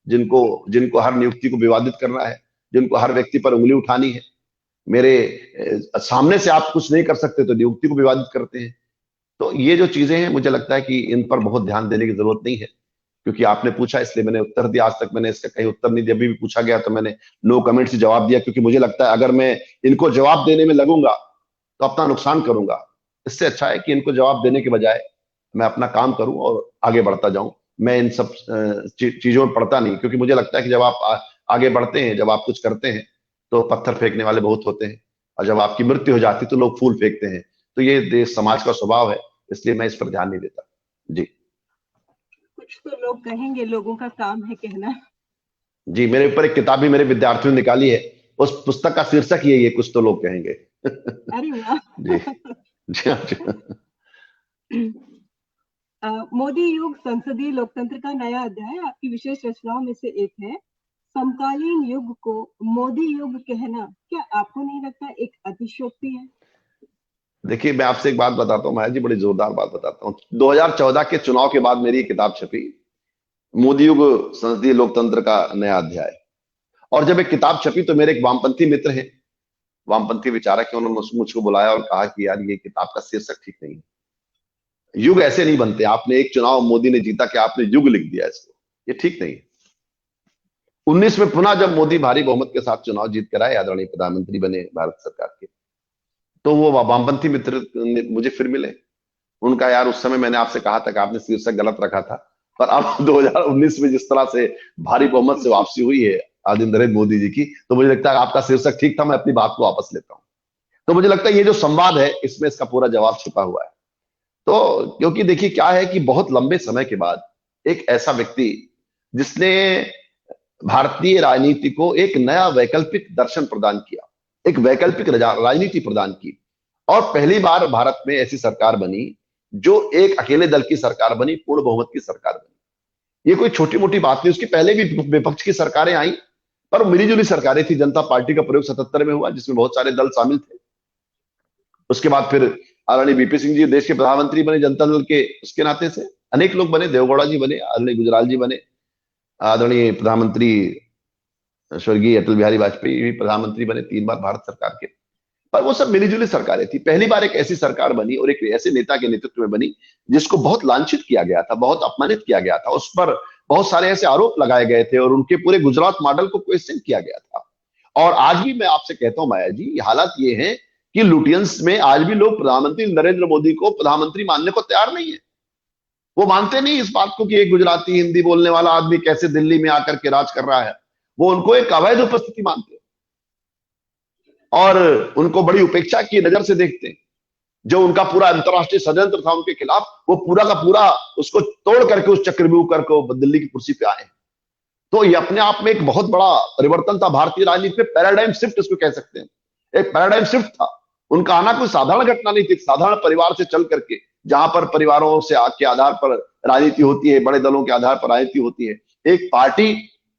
जिनको जिनको हर नियुक्ति को विवादित करना है, जिनको हर व्यक्ति पर उंगली उठानी है। मेरे सामने से आप कुछ नहीं कर सकते तो नियुक्ति को विवादित करते हैं। तो ये जो चीजें हैं, मुझे लगता है कि इन पर बहुत ध्यान देने की जरूरत नहीं है, क्योंकि आपने पूछा इसलिए मैंने उत्तर दिया। आज तक मैंने इसका कहीं उत्तर नहीं दिया, अभी भी पूछा गया तो मैंने नो कमेंट से जवाब दिया, क्योंकि मुझे लगता है अगर मैं इनको जवाब देने में लगूंगा तो अपना नुकसान करूंगा। इससे अच्छा है कि इनको जवाब देने के बजाय मैं अपना काम करूं और आगे बढ़ता जाऊं। मैं इन सब चीजों में पड़ता नहीं, क्योंकि मुझे लगता है कि जब आप आगे बढ़ते हैं, जब आप कुछ करते हैं, तो पत्थर फेंकने वाले बहुत होते हैं, और जब आपकी मृत्यु हो जाती है तो लोग फूल फेंकते हैं। तो ये देश समाज का स्वभाव है, इसलिए मैं इस पर ध्यान नहीं देता जी। कुछ तो लोग कहेंगे, लोगों का काम है कहना। जी, मेरे ऊपर एक किताब भी मेरे विद्यार्थियों ने निकाली है, उस पुस्तक का शीर्षक यही है, कुछ तो लोग कहेंगे। अरे वाह। जी जी जी। मोदी युग संसदीय लोकतंत्र का नया अध्याय आपकी विशेष रचनाओं में से एक है। समकालीन युग को मोदी युग कहना क्या आपको नहीं लगता एक अतिशयोक्ति है? देखिए, मैं आपसे एक बात बताता हूँ माया जी, बड़ी जोरदार बात बताता हूँ। 2014 के चुनाव के बाद मेरी किताब छपी, मोदी युग संसदीय लोकतंत्र का नया अध्याय। और जब एक किताब छपी तो मेरे एक वामपंथी मित्र हैं, वामपंथी विचारक हैं, उन्होंने मुझको बुलाया और कहा कि यार ये किताब का शीर्षक ठीक नहीं है, युग ऐसे नहीं बनते, आपने एक चुनाव मोदी ने जीता कि आपने युग लिख दिया इसको, ये ठीक नहीं है। 19 में पुनः जब मोदी भारी बहुमत के साथ चुनाव जीत कर आए, आदरणीय प्रधानमंत्री बने भारत सरकार के, तो वो वामपंथी मित्र मुझे फिर मिले। उनका यार उस समय मैंने आपसे कहा था कि आपने शीर्षक गलत रखा था, पर अब 2019 में जिस तरह से भारी बहुमत से वापसी हुई है आदरणीय नरेंद्र मोदी जी की, तो मुझे लगता है आपका शीर्षक ठीक था, मैं अपनी बात को वापस लेता हूं। तो मुझे लगता है ये जो संवाद है इसमें इसका पूरा जवाब छिपा हुआ है। तो क्योंकि देखिए क्या है कि बहुत लंबे समय के बाद एक ऐसा व्यक्ति जिसने भारतीय राजनीति को एक नया वैकल्पिक दर्शन प्रदान किया, एक वैकल्पिक राजनीति प्रदान की, और पहली बार भारत में ऐसी सरकार बनी जो एक अकेले दल की सरकार बनी, पूर्ण बहुमत की सरकार बनी। ये कोई छोटी मोटी बात नहीं, उसकी पहले भी विपक्ष की सरकारें आई, पर मिलीजुली सरकारें थी। जनता पार्टी का प्रयोग 77 में हुआ, जिसमें बहुत सारे दल शामिल थे। उसके बाद फिर आदरणीय बीपी सिंह जी देश के प्रधानमंत्री बने जनता दल के उसके नाते से, अनेक लोग बने, देवगौड़ा जी बने, आदरणीय गुजराल जी बने, आदरणीय प्रधानमंत्री स्वर्गीय अटल बिहारी वाजपेयी भी प्रधानमंत्री बने 3 बार भारत सरकार के। पर वो सब मिलीजुली सरकारें थी। पहली बार एक ऐसी सरकार बनी और एक ऐसे नेता के नेतृत्व में बनी जिसको बहुत लांछित किया गया था, बहुत अपमानित किया गया था, उस पर बहुत सारे ऐसे आरोप लगाए गए थे और उनके पूरे गुजरात मॉडल को क्वेश्चन किया गया था। और आज भी मैं आपसे कहता हूं माया जी, हालात ये हैं कि लुटियंस में आज भी लोग प्रधानमंत्री नरेंद्र मोदी को प्रधानमंत्री मानने को तैयार नहीं है। वो मानते नहीं इस बात को कि एक गुजराती हिंदी बोलने वाला आदमी कैसे दिल्ली में आकर के राज कर रहा है। वो उनको एक अवैध उपस्थिति मानते हैं और उनको बड़ी उपेक्षा की नजर से देखते हैं। जो उनका पूरा अंतरराष्ट्रीय षड्यंत्र था उनके खिलाफ, वो पूरा का पूरा उसको तोड़ करके उस चक्रव्यूह करके दिल्ली की कुर्सी पे आए। तो ये अपने आप में एक बहुत बड़ा परिवर्तन था भारतीय राजनीति में, पैराडाइम शिफ्ट इसको कह सकते हैं। एक पैराडाइम शिफ्ट था। उनका आना कोई साधारण घटना नहीं थी। साधारण परिवार से चल करके, जहां पर परिवारों से के आधार पर राजनीति होती है, बड़े दलों के आधार पर राजनीति होती है, एक पार्टी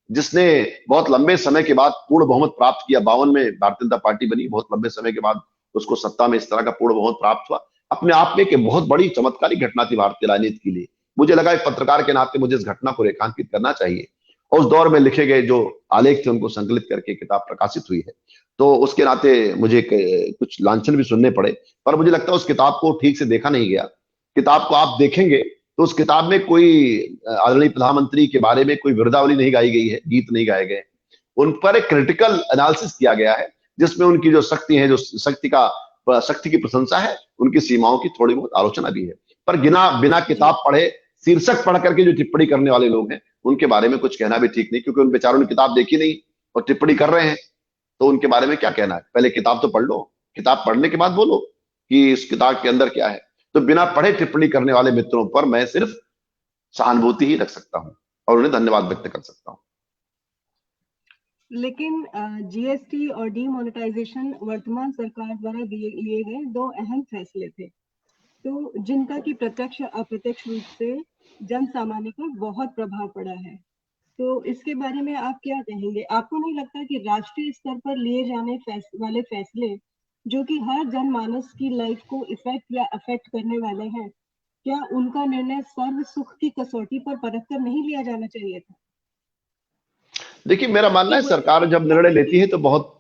जिसने बहुत लंबे समय के बाद पूर्ण बहुमत प्राप्त किया, 52 में भारतीय जनता पार्टी बनी, बहुत लंबे समय के बाद उसको सत्ता में इस तरह का पूर्ण बहुमत प्राप्त हुआ, अपने आप में एक बहुत बड़ी चमत्कारिक घटना थी भारतीय राजनीति के लिए। मुझे लगा एक पत्रकार के नाते मुझे इस घटना को रेखांकित करना चाहिए। और उस दौर में लिखे गए जो आलेख थे उनको संकलित करके किताब प्रकाशित हुई है। तो उसके नाते मुझे कुछ लांछन भी सुनने पड़े, पर मुझे लगता है उस किताब को ठीक से देखा नहीं गया। किताब को आप देखेंगे तो उस किताब में कोई आदरणीय प्रधानमंत्री के बारे में कोई विरुद्धावली नहीं गाई गई है, गीत नहीं गाए गए, उन पर एक क्रिटिकल एनालिसिस किया गया है, जिसमें उनकी जो शक्ति है, जो शक्ति की प्रशंसा है, उनकी सीमाओं की थोड़ी बहुत आलोचना भी है। पर बिना किताब पढ़े, शीर्षक पढ़ करके जो टिप्पणी करने वाले लोग हैं, उनके बारे में कुछ कहना भी ठीक नहीं, क्योंकि उन बेचारों ने किताब देखी नहीं और टिप्पणी कर रहे हैं, तो उनके बारे में क्या कहना है? पहले किताब तो पढ़ लो, किताब पढ़ने के बाद बोलो कि इस किताब के अंदर क्या है। तो बिना पढ़े टिप्पणी करने वाले मित्रों पर मैं सिर्फ सहानुभूति ही रख सकता हूं और उन्हें धन्यवाद व्यक्त कर सकता हूं। लेकिन जीएसटी और डीमोनेटाइजेशन वर्तमान सरकार द्वारा लिए गए दो अहम फैसले थे, तो जिनका कि प्रत्यक्ष अप्रत्यक्ष रूप से जन सामान्य पर बहुत प्रभाव पड़ा है। तो इसके बारे में आप क्या कहेंगे? आपको नहीं लगता कि राष्ट्रीय स्तर पर लिए जाने वाले फैसले, जो कि हर जनमानस की लाइफ को इफेक्ट या अफेक्ट करने वाले हैं, क्या उनका निर्णय सर्व सुख की कसौटी पर परख कर नहीं लिया जाना चाहिए था? देखिए, मेरा मानना है सरकार जब निर्णय लेती है तो बहुत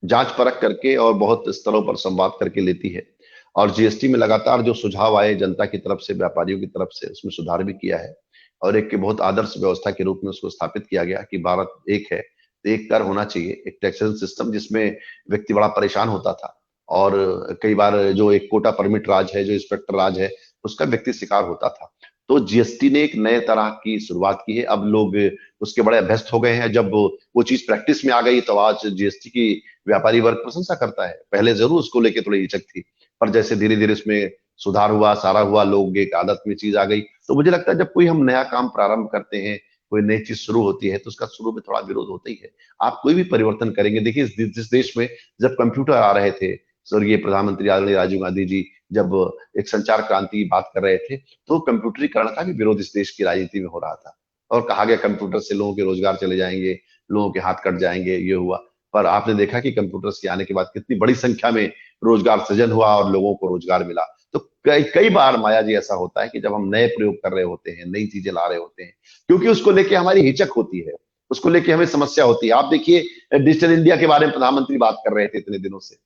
जांच परख करके और बहुत स्तरों पर संवाद करके लेती है। और जीएसटी में लगातार जो सुझाव आए जनता की तरफ से, व्यापारियों की तरफ से, उसमें सुधार भी किया है और एक बहुत आदर्श व्यवस्था के रूप में उसको स्थापित किया गया कि भारत एक है तो एक कर होना चाहिए, एक टैक्सेशन सिस्टम जिसमें व्यक्ति बड़ा परेशान होता था और कई बार जो एक कोटा परमिट राज है, जो इंस्पेक्टर राज है, उसका व्यक्ति शिकार होता था। तो जीएसटी ने एक नए तरह की शुरुआत की है। अब लोग उसके बड़े अभ्यस्त हो गए हैं। जब वो चीज प्रैक्टिस में आ गई तो आज जीएसटी की व्यापारी वर्ग प्रशंसा करता है। पहले जरूर उसको लेके थोड़ी हिचक थी, पर जैसे धीरे धीरे इसमें सुधार हुआ, सारा हुआ, लोग एक आदत में चीज आ गई। तो मुझे लगता है जब कोई हम नया काम प्रारंभ करते हैं, कोई नई चीज शुरू होती है, तो उसका शुरू में थोड़ा विरोध होता ही है। आप कोई भी परिवर्तन करेंगे, देखिए जिस देश में जब कंप्यूटर आ रहे थे, स्वर्गीय प्रधानमंत्री आदरणीय राजीव गांधी जी जब एक संचार क्रांति की बात कर रहे थे, तो कंप्यूटरीकरण का भी विरोध इस देश की राजनीति में हो रहा था और कहा गया कंप्यूटर से लोगों के रोजगार चले जाएंगे, लोगों के हाथ कट जाएंगे, ये हुआ। पर आपने देखा कि कंप्यूटर्स के आने के बाद कितनी बड़ी संख्या में रोजगार सृजन हुआ और लोगों को रोजगार मिला। तो कई बार माया जी ऐसा होता है कि जब हम नए प्रयोग कर रहे होते हैं, नई चीजें ला रहे होते हैं, क्योंकि उसको लेके हमारी हिचक होती है, उसको लेके हमें समस्या होती है। आप देखिए डिजिटल इंडिया के बारे में प्रधानमंत्री बात कर रहे थे इतने दिनों से,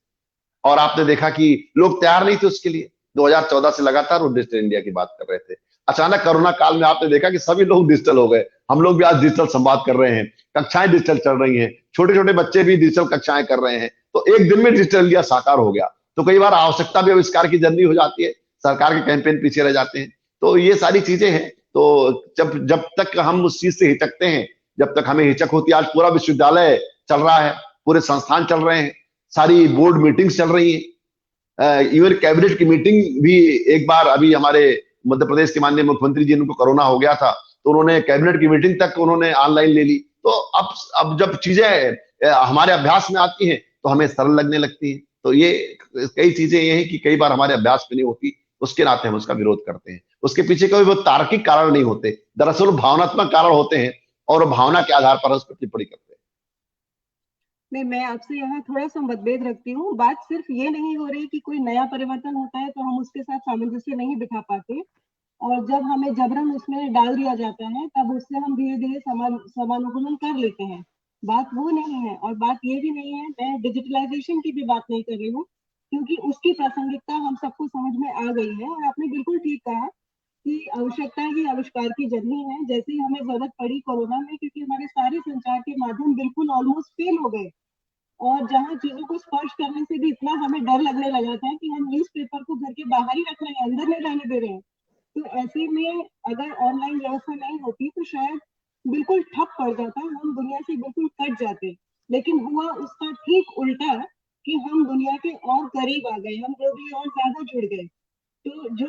और आपने देखा कि लोग तैयार नहीं थे उसके लिए। 2014 से लगातार वो डिजिटल इंडिया की बात कर रहे थे। अचानक कोरोना काल में आपने देखा कि सभी लोग डिजिटल हो गए। हम लोग भी आज डिजिटल संवाद कर रहे हैं, कक्षाएं डिजिटल चल रही हैं, छोटे छोटे बच्चे भी डिजिटल कक्षाएं कर रहे हैं। तो एक दिन में डिजिटल इंडिया साकार हो गया। तो कई बार आवश्यकता भी आविष्कार की जल्दी हो जाती है, सरकार के कैंपेन पीछे रह जाते हैं। तो ये सारी चीजें हैं। तो जब जब तक हम उस चीज से हिचकते हैं, जब तक हमें हिचक होती है, आज पूरा विश्वविद्यालय चल रहा है, पूरे संस्थान चल रहे हैं, सारी बोर्ड मीटिंग्स चल रही है, इवन कैबिनेट की मीटिंग भी। एक बार अभी हमारे मध्य प्रदेश के माननीय मुख्यमंत्री जी, उनको कोरोना हो गया था, तो उन्होंने कैबिनेट की मीटिंग तक उन्होंने ऑनलाइन ले ली। तो अब जब चीजें हमारे अभ्यास में आती हैं तो हमें सरल लगने लगती हैं। तो ये कई चीजें ये हैं कि कई बार हमारे अभ्यास में नहीं होती, उसके नाते हम उसका विरोध करते हैं। उसके पीछे कोई वो तार्किक कारण नहीं होते, दरअसल भावनात्मक कारण होते हैं और भावना के आधार पर उस पर टिप्पणी करते हैं। नहीं, मैं आपसे यहाँ थोड़ा सा मतभेद रखती हूँ। बात सिर्फ ये नहीं हो रही कि कोई नया परिवर्तन होता है तो हम उसके साथ सामंजस्य नहीं बिठा पाते, और जब हमें जबरन उसमें डाल दिया जाता है तब उससे हम धीरे धीरे समानुकूलन कर लेते हैं। बात वो नहीं है, और बात ये भी नहीं है, मैं डिजिटलाइजेशन की भी बात नहीं कर रही हूँ, क्योंकि उसकी प्रासंगिकता हम सबको समझ में आ गई है। और आपने बिल्कुल ठीक कहा कि आवश्यकता ही आविष्कार की जननी है। जैसे ही हमें जरूरत पड़ी कोरोना में, क्योंकि हमारे सारे संचार के माध्यम बिल्कुल ऑलमोस्ट फेल हो गए, और जहाँ चीजों को स्पर्श करने से भी इतना हमें डर लगने लगा था कि हम न्यूज़पेपर को घर के बाहर ही रख रहे हैं, अंदर नहीं जाने दे रहे हैं। तो ऐसे में अगर ऑनलाइन व्यवस्था नहीं होती तो शायद बिल्कुल ठप पड़ जाता, हम दुनिया से बिल्कुल कट जाते। लेकिन हुआ उसका ठीक उल्टा, कि हम दुनिया के और करीब आ गए, हम लोग और ज्यादा जुड़ गए। तो जो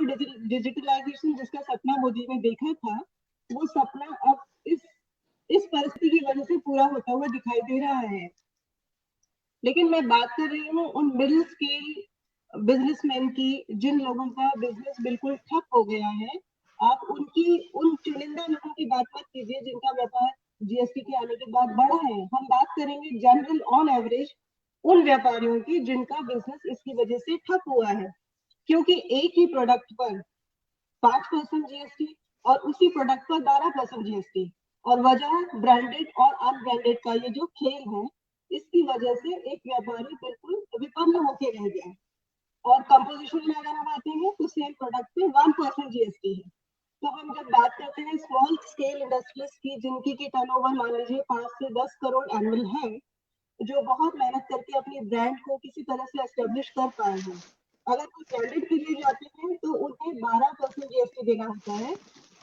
डिजिटलाइजेशन जिसका सपना मोदी ने देखा था, वो सपना अब इस परिस्थिति की वजह से पूरा होता हुआ दिखाई दे रहा है। लेकिन मैं बात कर रही हूँ उन मिडिल स्केल बिजनेसमैन की, जिन लोगों का बिजनेस बिल्कुल ठप हो गया है। आप उन चुनिंदा लोगों की बात मत कीजिए जिनका व्यापार जीएसटी के आने के बाद बढ़ा है। हम बात करेंगे जनरल ऑन एवरेज उन व्यापारियों की जिनका बिजनेस इसकी वजह से ठप हुआ है, क्योंकि एक ही प्रोडक्ट पर 5% जीएसटी और उसी प्रोडक्ट पर 12% जीएसटी, और वजह ब्रांडेड और अनब्रांडेड का ये जो खेल है, इसकी वजह से एक व्यापारी बिल्कुल विपन्न होकर रह गया। और कंपोजिशन में अगर हम आते हैं तो सेम प्रोडक्ट पे 1% जीएसटी है। तो हम जब बात करते हैं स्मॉल स्केल इंडस्ट्रीज की, जिनकी की टर्नओवर मान लीजिए 5 से 10 करोड़ एनुअल है, जो बहुत मेहनत करके अपनी ब्रांड को किसी तरह से एस्टेब्लिश कर पाए हैं, अगर वो ब्रांडेड के लिए जाते हैं तो उन्हें 12% जीएसटी देना होता है,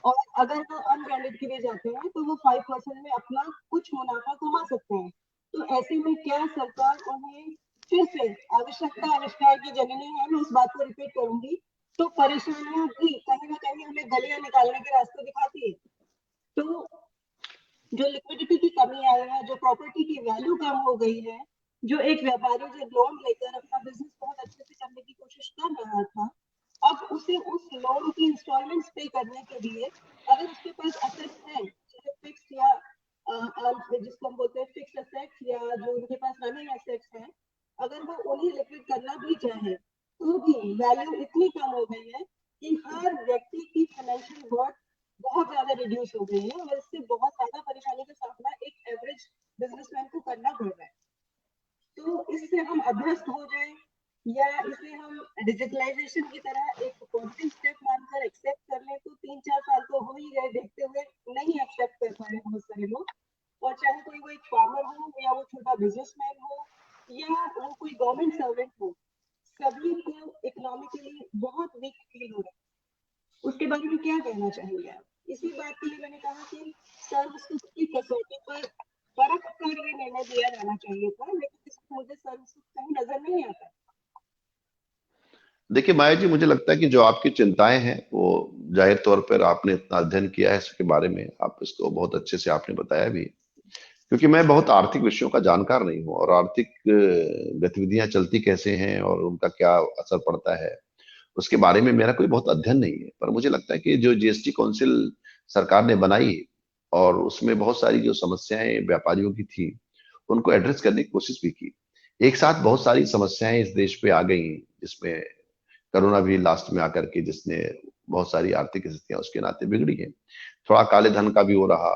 और अगर वो अनब्रांडेड के लिए जाते हैं तो वो 5% में अपना कुछ मुनाफा कमा सकते हैं। तो ऐसे में क्या सरकार उन्हें फिर से, आवश्यकता आविष्कार की जननी है, मैं उस बात को रिपीट करूंगी, तो परेशानियां भी कहीं ना कहीं हमें गलियां निकालने के रास्ते दिखाती है। तो जो लिक्विडिटी की कमी आई है, जो प्रॉपर्टी की वैल्यू कम हो गई है, जो एक व्यापारी जो लोन लेकर अपना बिजनेस बहुत अच्छे से करने की कोशिश कर रहा था, अब उसे उस लोन की इंस्टॉलमेंट्स पे करने के लिए, अगर उसके पास एसेट्स हैं, चाहे फिक्स या जिसको हम बोलते हैं फिक्स एसेट्स, या जो उनके पास रनिंग एसेट्स हैं, अगर वो उन्हें लिक्विड करना भी चाहे तो भी वैल्यू इतनी कम हो गई है कि हर व्यक्ति की फाइनेंशियल वर्थ बहुत ज्यादा रिड्यूस हो गई है, और इससे बहुत ज्यादा परेशानी का सामना एक एवरेज बिजनेसमैन को करना पड़ रहा है। तो इससे हम अभ्यस्त हो जाए, या इसे हम डिजिटलाइजेशन की तरह एक पॉजिटिव स्टेप मानकर एक्सेप्ट कर लें, तो 3-4 साल तो हो ही गए देखते हुए, नहीं एक्सेप्ट कर पा रहे बहुत सारे लोग। और चाहे कोई वो एक फार्मर हो, या वो छोटा बिजनेसमैन हो, या वो कोई गवर्नमेंट सर्वेंट हो, सभी को इकोनॉमिकली बहुत वीक फील हो रहा है। उसके बारे में क्या कहना चाहेंगे आप? इसी बात के लिए मैंने कहा कि सर्वसुख की कसौटी पर परख कर ये निर्णय दिया जाना चाहिए था, लेकिन इसमें मुझे सर्वसुख कहीं नजर नहीं आता। देखिए माया जी, मुझे लगता है कि जो आपकी चिंताएं हैं वो जाहिर तौर पर आपने इतना अध्ययन किया है इसके बारे में, आप इसको बहुत अच्छे से आपने बताया भी। क्योंकि मैं बहुत आर्थिक विषयों का जानकार नहीं हूँ, और आर्थिक गतिविधियां चलती कैसे हैं और उनका क्या असर पड़ता है उसके बारे में मेरा कोई बहुत अध्ययन नहीं है। पर मुझे लगता है कि जो जीएसटी काउंसिल सरकार ने बनाई, और उसमें बहुत सारी जो समस्याएं व्यापारियों की थी उनको एड्रेस करने की कोशिश भी की। एक साथ बहुत सारी समस्याएं इस देश पे आ गई, जिसमें कोरोना भी लास्ट में आकर के, जिसने बहुत सारी आर्थिक स्थितियां उसके नाते बिगड़ी हैं। थोड़ा काले धन का भी हो रहा,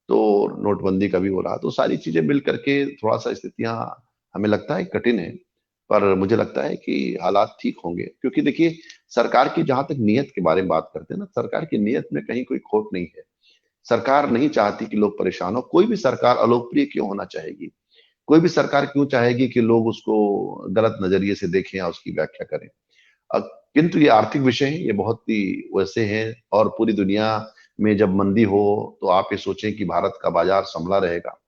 तो नोटबंदी का भी हो रहा, तो सारी चीजें मिल करके थोड़ा सा स्थितियां हमें लगता है कठिन है। पर मुझे लगता है कि हालात ठीक होंगे, क्योंकि देखिए सरकार की जहां तक नीयत के बारे में बात करते हैं ना, सरकार की नीयत में कहीं कोई खोट नहीं है। सरकार नहीं चाहती कि लोग परेशान हो। कोई भी सरकार अलोकप्रिय क्यों होना चाहेगी? कोई भी सरकार क्यों चाहेगी कि लोग उसको गलत नजरिए से देखें या उसकी व्याख्या करें? किंतु ये आर्थिक विषय है, ये बहुत ही वैसे हैं। और पूरी दुनिया में जब मंदी हो तो आप ये सोचें कि भारत का बाजार संभला रहेगा।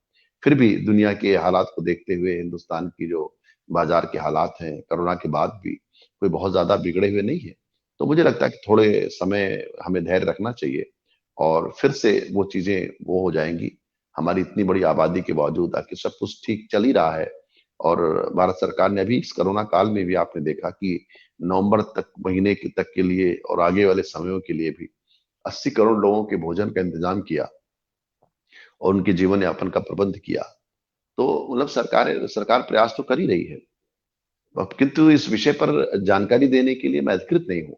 फिर भी दुनिया के हालात को देखते हुए हिंदुस्तान की जो बाजार के हालात हैं कोरोना के बाद भी कोई बहुत ज्यादा बिगड़े हुए नहीं है। तो मुझे लगता है कि थोड़े समय हमें धैर्य रखना चाहिए, और फिर से वो चीजें वो हो जाएंगी। हमारी इतनी बड़ी आबादी के बावजूद आके सब कुछ ठीक चल ही रहा है। और भारत सरकार ने अभी इस कोरोना काल में भी आपने देखा कि नवंबर तक महीने के तक के लिए और आगे वाले समयों के लिए भी 80 करोड़ लोगों के भोजन का इंतजाम किया और उनके जीवन यापन का प्रबंध किया। तो मतलब सरकार प्रयास तो कर ही रही है। अब किंतु इस विषय पर जानकारी देने के लिए मैं अधिकृत नहीं हूँ,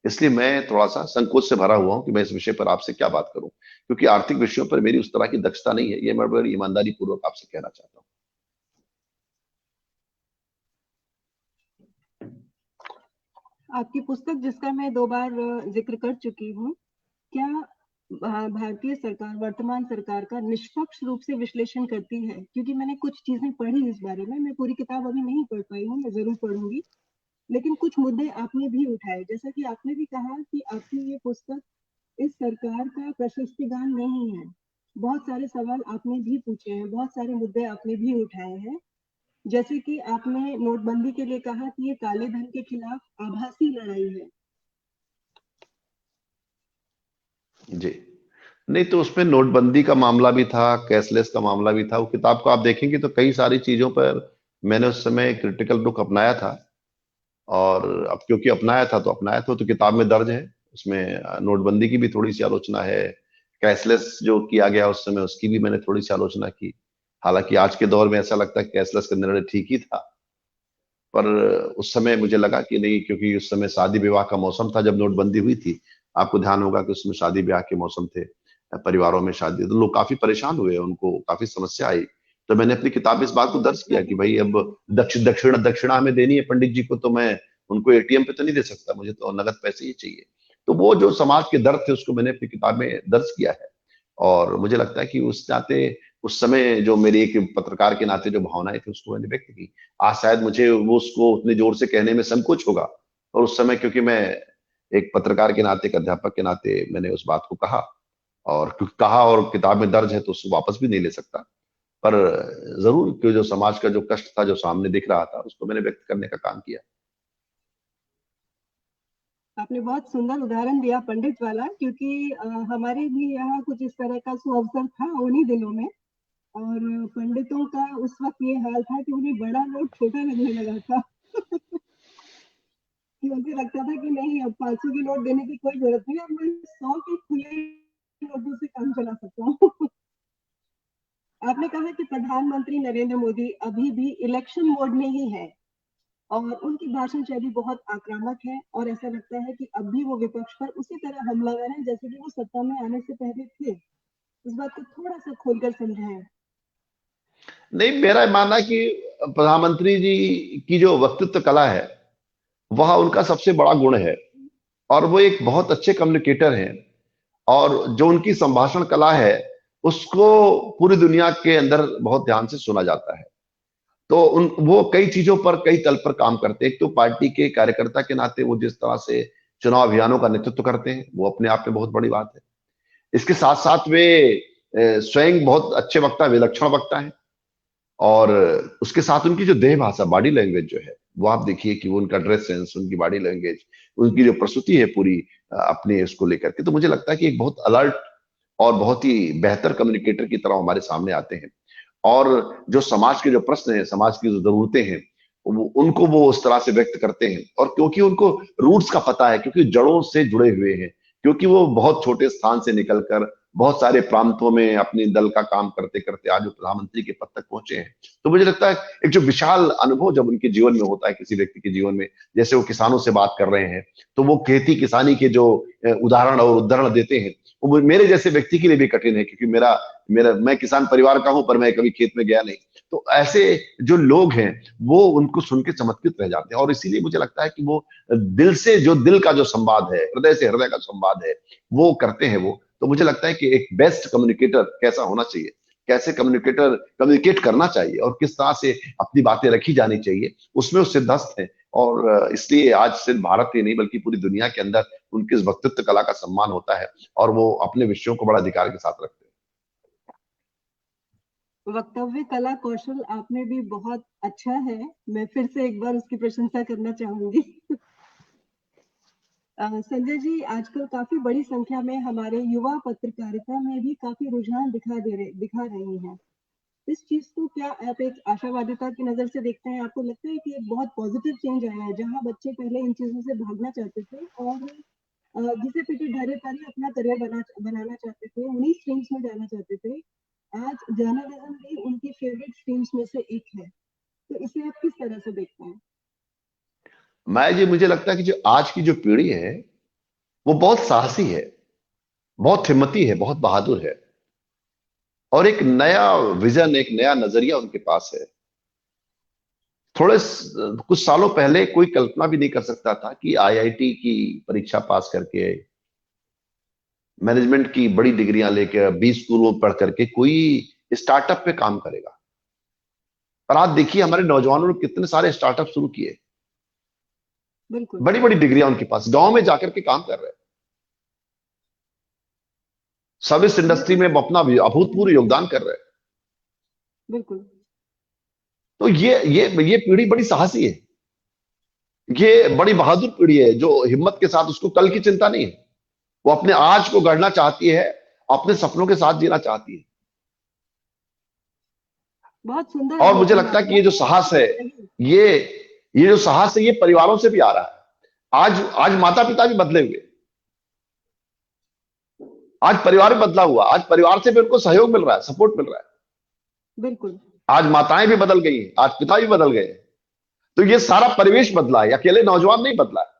इसलिए मैं थोड़ा सा संकोच से भरा हुआ हूँ कि मैं इस विषय पर आपसे क्या बात करूं, क्योंकि आर्थिक विषयों पर मेरी उस तरह की दक्षता नहीं है। ये मैं बड़ी ईमानदारी पूर्वक आपसे कहना चाहता हूँ। आपकी पुस्तक, जिसका मैं 2 बार जिक्र कर चुकी हूँ, क्या भारतीय सरकार, वर्तमान सरकार का निष्पक्ष रूप से विश्लेषण करती है? क्योंकि मैंने कुछ चीजें पढ़ी इस बारे में, मैं पूरी किताब अभी नहीं पढ़ पाई हूँ, मैं जरूर पढ़ूंगी। लेकिन कुछ मुद्दे आपने भी उठाए, जैसा कि आपने भी कहा कि आपकी ये पुस्तक इस सरकार का प्रशस्तिगान नहीं है। बहुत सारे सवाल आपने भी पूछे हैं, बहुत सारे मुद्दे आपने भी उठाए हैं। जैसे कि आपने नोटबंदी के लिए कहा कि ये काले धन के खिलाफ आभासी लड़ाई है। जी। नहीं तो उसमें नोटबंदी का मामला भी था, कैशलेस का मामला भी था। वो किताब को आप देखेंगे तो कई सारी चीजों पर मैंने उस समय क्रिटिकल रुख अपनाया था। और अब क्योंकि अपनाया था तो किताब में दर्ज है। उसमें नोटबंदी की भी थोड़ी सी आलोचना है, कैशलेस जो किया गया उस समय उसकी भी मैंने थोड़ी सी आलोचना की। हालांकि आज के दौर में ऐसा लगता है कैशलेस का निर्णय ठीक ही था, पर उस समय मुझे लगा कि नहीं, क्योंकि उस समय शादी विवाह का मौसम था जब नोटबंदी हुई थी। आपको ध्यान होगा कि उसमें शादी ब्याह के मौसम थे, परिवारों में शादी, तो लोग काफी परेशान हुए, उनको काफी समस्या आई। तो मैंने अपनी किताब में इस बात को दर्ज किया कि भाई अब दक्षिणा हमें देनी है पंडित जी को, तो मैं उनको एटीएम पे तो नहीं दे सकता, मुझे तो नगद पैसे ही चाहिए। तो वो जो समाज के दर्द थे उसको मैंने अपनी किताब में दर्ज किया है। और मुझे लगता है कि उस नाते उस समय जो मेरी एक पत्रकार के नाते जो भावनाएं थी उसको मैंने व्यक्त की। आज शायद मुझे वो उसको उतने जोर से कहने में संकोच होगा, और उस समय क्योंकि मैं एक पत्रकार के नाते, एक अध्यापक के नाते मैंने उस बात को कहा, और क्योंकि कहा और किताब में दर्ज है तो उसको वापस भी नहीं ले सकता। पर जरूर कि जो समाज का जो कष्ट था जो सामने दिख रहा था उसको मैंने व्यक्त करने का काम किया। आपने बहुत सुंदर उदाहरण दिया पंडित वाला, क्योंकि हमारे भी यहाँ कुछ इस तरह का सुअवसर था उन्हीं दिनों में। और पंडितों का उस वक्त ये हाल था कि उन्हें बड़ा नोट छोटा लगने लगा था। कि मुझे लगता था कि नहीं, अब 500 की नोट देने की कोई जरूरत नहीं, अब मैं 100 के खुले नोटों से काम चला सकता हूँ। आपने कहा कि प्रधानमंत्री नरेंद्र मोदी अभी भी इलेक्शन मोड में ही है, और उनकी भाषण शैली बहुत आक्रामक है, और ऐसा लगता है कि अब भी वो विपक्ष पर उसी तरह हमलावर हैं जैसे कि वो सत्ता में आने से पहले थे। इस बात को थोड़ा सा खोलकर समझाएं। नहीं, मेरा मानना है कि प्रधानमंत्री जी की जो वक्तृत्व कला है वह उनका सबसे बड़ा गुण है, और वो एक बहुत अच्छे कम्युनिकेटर हैं। और जो उनकी संभाषण कला है उसको पूरी दुनिया के अंदर बहुत ध्यान से सुना जाता है। तो उन वो कई चीजों पर, कई तल पर काम करते हैं। एक तो पार्टी के कार्यकर्ता के नाते वो जिस तरह से चुनाव अभियानों का नेतृत्व करते हैं वो अपने आप में बहुत बड़ी बात है। इसके साथ साथ वे स्वयं बहुत अच्छे वक्ता, विलक्षण वक्ता हैं। और उसके साथ उनकी जो देह भाषा, बॉडी लैंग्वेज जो है, वो आप देखिए कि वो उनका ड्रेस सेंस, उनकी बॉडी लैंग्वेज, उनकी जो प्रस्तुति है पूरी अपने इसको लेकर के, तो मुझे लगता है कि एक बहुत अलर्ट और बहुत ही बेहतर कम्युनिकेटर की तरह हमारे सामने आते हैं। और जो समाज के जो प्रश्न है, समाज की जो जरूरतें हैं, उनको वो उस तरह से व्यक्त करते हैं। और क्योंकि उनको रूट्स का पता है, क्योंकि जड़ों से जुड़े हुए हैं, क्योंकि वो बहुत छोटे स्थान से निकलकर बहुत सारे प्रांतों में अपने दल का काम करते करते आज वो प्रधानमंत्री के पद तक पहुंचे हैं। तो मुझे लगता है एक जो विशाल अनुभव जब उनके जीवन में होता है, किसी व्यक्ति के जीवन में, जैसे वो किसानों से बात कर रहे हैं तो वो खेती किसानी के जो उदाहरण और उदाहरण देते हैं, वो मेरे जैसे व्यक्ति के लिए भी कठिन है, क्योंकि मेरा मेरा मैं किसान परिवार का हूं पर मैं कभी खेत में गया नहीं। तो ऐसे जो लोग हैं वो उनको सुन के चमत्कृत रह जाते हैं। और इसीलिए मुझे लगता है कि वो दिल से, जो दिल का जो संवाद है, हृदय से हृदय का संवाद है, वो करते हैं वो। तो मुझे लगता है कि एक बेस्ट कम्युनिकेटर कैसा होना चाहिए, कैसे कम्युनिकेटर कम्युनिकेट करना चाहिए और किस तरह से अपनी बातें रखी जानी चाहिए, उसमें वो सिद्धस्त है। और इसलिए आज सिर्फ भारत ही नहीं बल्कि पूरी दुनिया के अंदर उनकी इस वक्तृत्व कला का सम्मान होता है, और वो अपने विषयों को बड़ा अधिकार के साथ रखते हैं। वक्तव्य कला कौशल आप में भी बहुत अच्छा है, मैं फिर से एक बार उसकी प्रशंसा करना चाहूंगी। संजय जी, आजकल काफी बड़ी संख्या में हमारे युवा पत्रकारिता में भी काफी रुझान दिखा रहे हैं। इस चीज को क्या आप एक आशावादिता की नजर से देखते हैं? आपको लगता है कि एक बहुत पॉजिटिव चेंज आया है, जहां बच्चे पहले इन चीजों से भागना चाहते थे और घिसे पिटे ढर्रे पर ही अपना करियर बनाना चाहते थे, उन्हीं स्ट्रीम्स में जाना चाहते थे, आज जर्नलिज्म भी उनकी फेवरेट स्ट्रीम्स में से एक है। तो इसे आप किस तरह से देखते हैं? मैं जी, मुझे लगता है कि जो आज की जो पीढ़ी है वो बहुत साहसी है, बहुत हिम्मती है, बहुत बहादुर है, और एक नया विजन, एक नया नजरिया उनके पास है। कुछ सालों पहले कोई कल्पना भी नहीं कर सकता था कि आईआईटी की परीक्षा पास करके, मैनेजमेंट की बड़ी डिग्रियां लेकर, 20 स्कूलों में पढ़ करके कोई स्टार्टअप पे काम करेगा। पर आज देखिए हमारे नौजवानों ने कितने सारे स्टार्टअप शुरू किए, बिल्कुल। बड़ी बड़ी डिग्रियां उनके पास, गांव में जाकर के काम कर रहे हैं, सर्विस ये इंडस्ट्री तो में अपना अभूतपूर्व योगदान कर रहे हैं। बिल्कुल। तो ये पीढ़ी बड़ी साहसी है, ये बड़ी बहादुर पीढ़ी है, जो हिम्मत के साथ, उसको कल की चिंता नहीं है, वो अपने आज को गढ़ना चाहती है, अपने सपनों के साथ जीना चाहती है। बहुत सुंदर और मुझे अवलोकन लगता है कि आपका। ये जो साहस है, ये ये जो साहस है ये परिवारों से भी आ रहा है। आज आज माता पिता भी बदले हुए, आज परिवार भी बदला हुआ, आज परिवार से भी उनको सहयोग मिल रहा है, सपोर्ट मिल रहा है। बिल्कुल। आज माताएं भी बदल गई हैं, आज पिता भी बदल गए हैं। तो ये सारा परिवेश बदला है, अकेले नौजवान नहीं बदला है।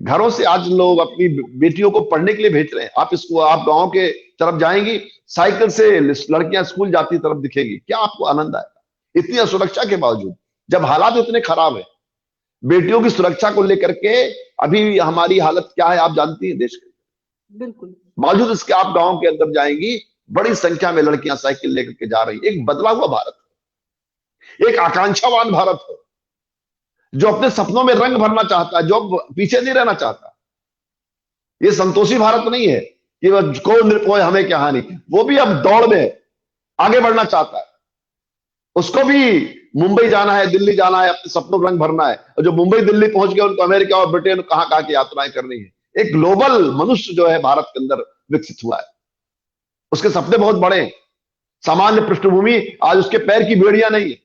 घरों से आज लोग अपनी बेटियों को पढ़ने के लिए भेज रहे हैं। आप गांव के तरफ जाएंगी, साइकिल से लड़कियां स्कूल जाती तरफ दिखेगी, क्या आपको आनंद आएगा? इतनी असुरक्षा के बावजूद, जब हालात इतने खराब है, बेटियों की सुरक्षा को लेकर के अभी हमारी हालत क्या है आप जानती हैं देश की। बिल्कुल। बावजूद इसके आप गांव के अंदर जाएंगी, बड़ी संख्या में लड़कियां साइकिल लेकर के जा रही। एक बदला हुआ भारत, एक आकांक्षावान भारत है, जो अपने सपनों में रंग भरना चाहता है, जो पीछे नहीं रहना चाहता। ये संतोषी भारत नहीं है कि वह को निर्पोय हमें क्या हानि, वो भी अब दौड़ में आगे बढ़ना चाहता है। उसको भी मुंबई जाना है, दिल्ली जाना है, अपने सपनों में रंग भरना है। और जो मुंबई दिल्ली पहुंच गए उनको अमेरिका और ब्रिटेन कहां कहां की यात्राएं करनी है। एक ग्लोबल मनुष्य जो है भारत के अंदर विकसित हुआ है, उसके सपने बहुत बड़े हैं। सामान्य पृष्ठभूमि आज उसके पैर की बेड़ियां नहीं है।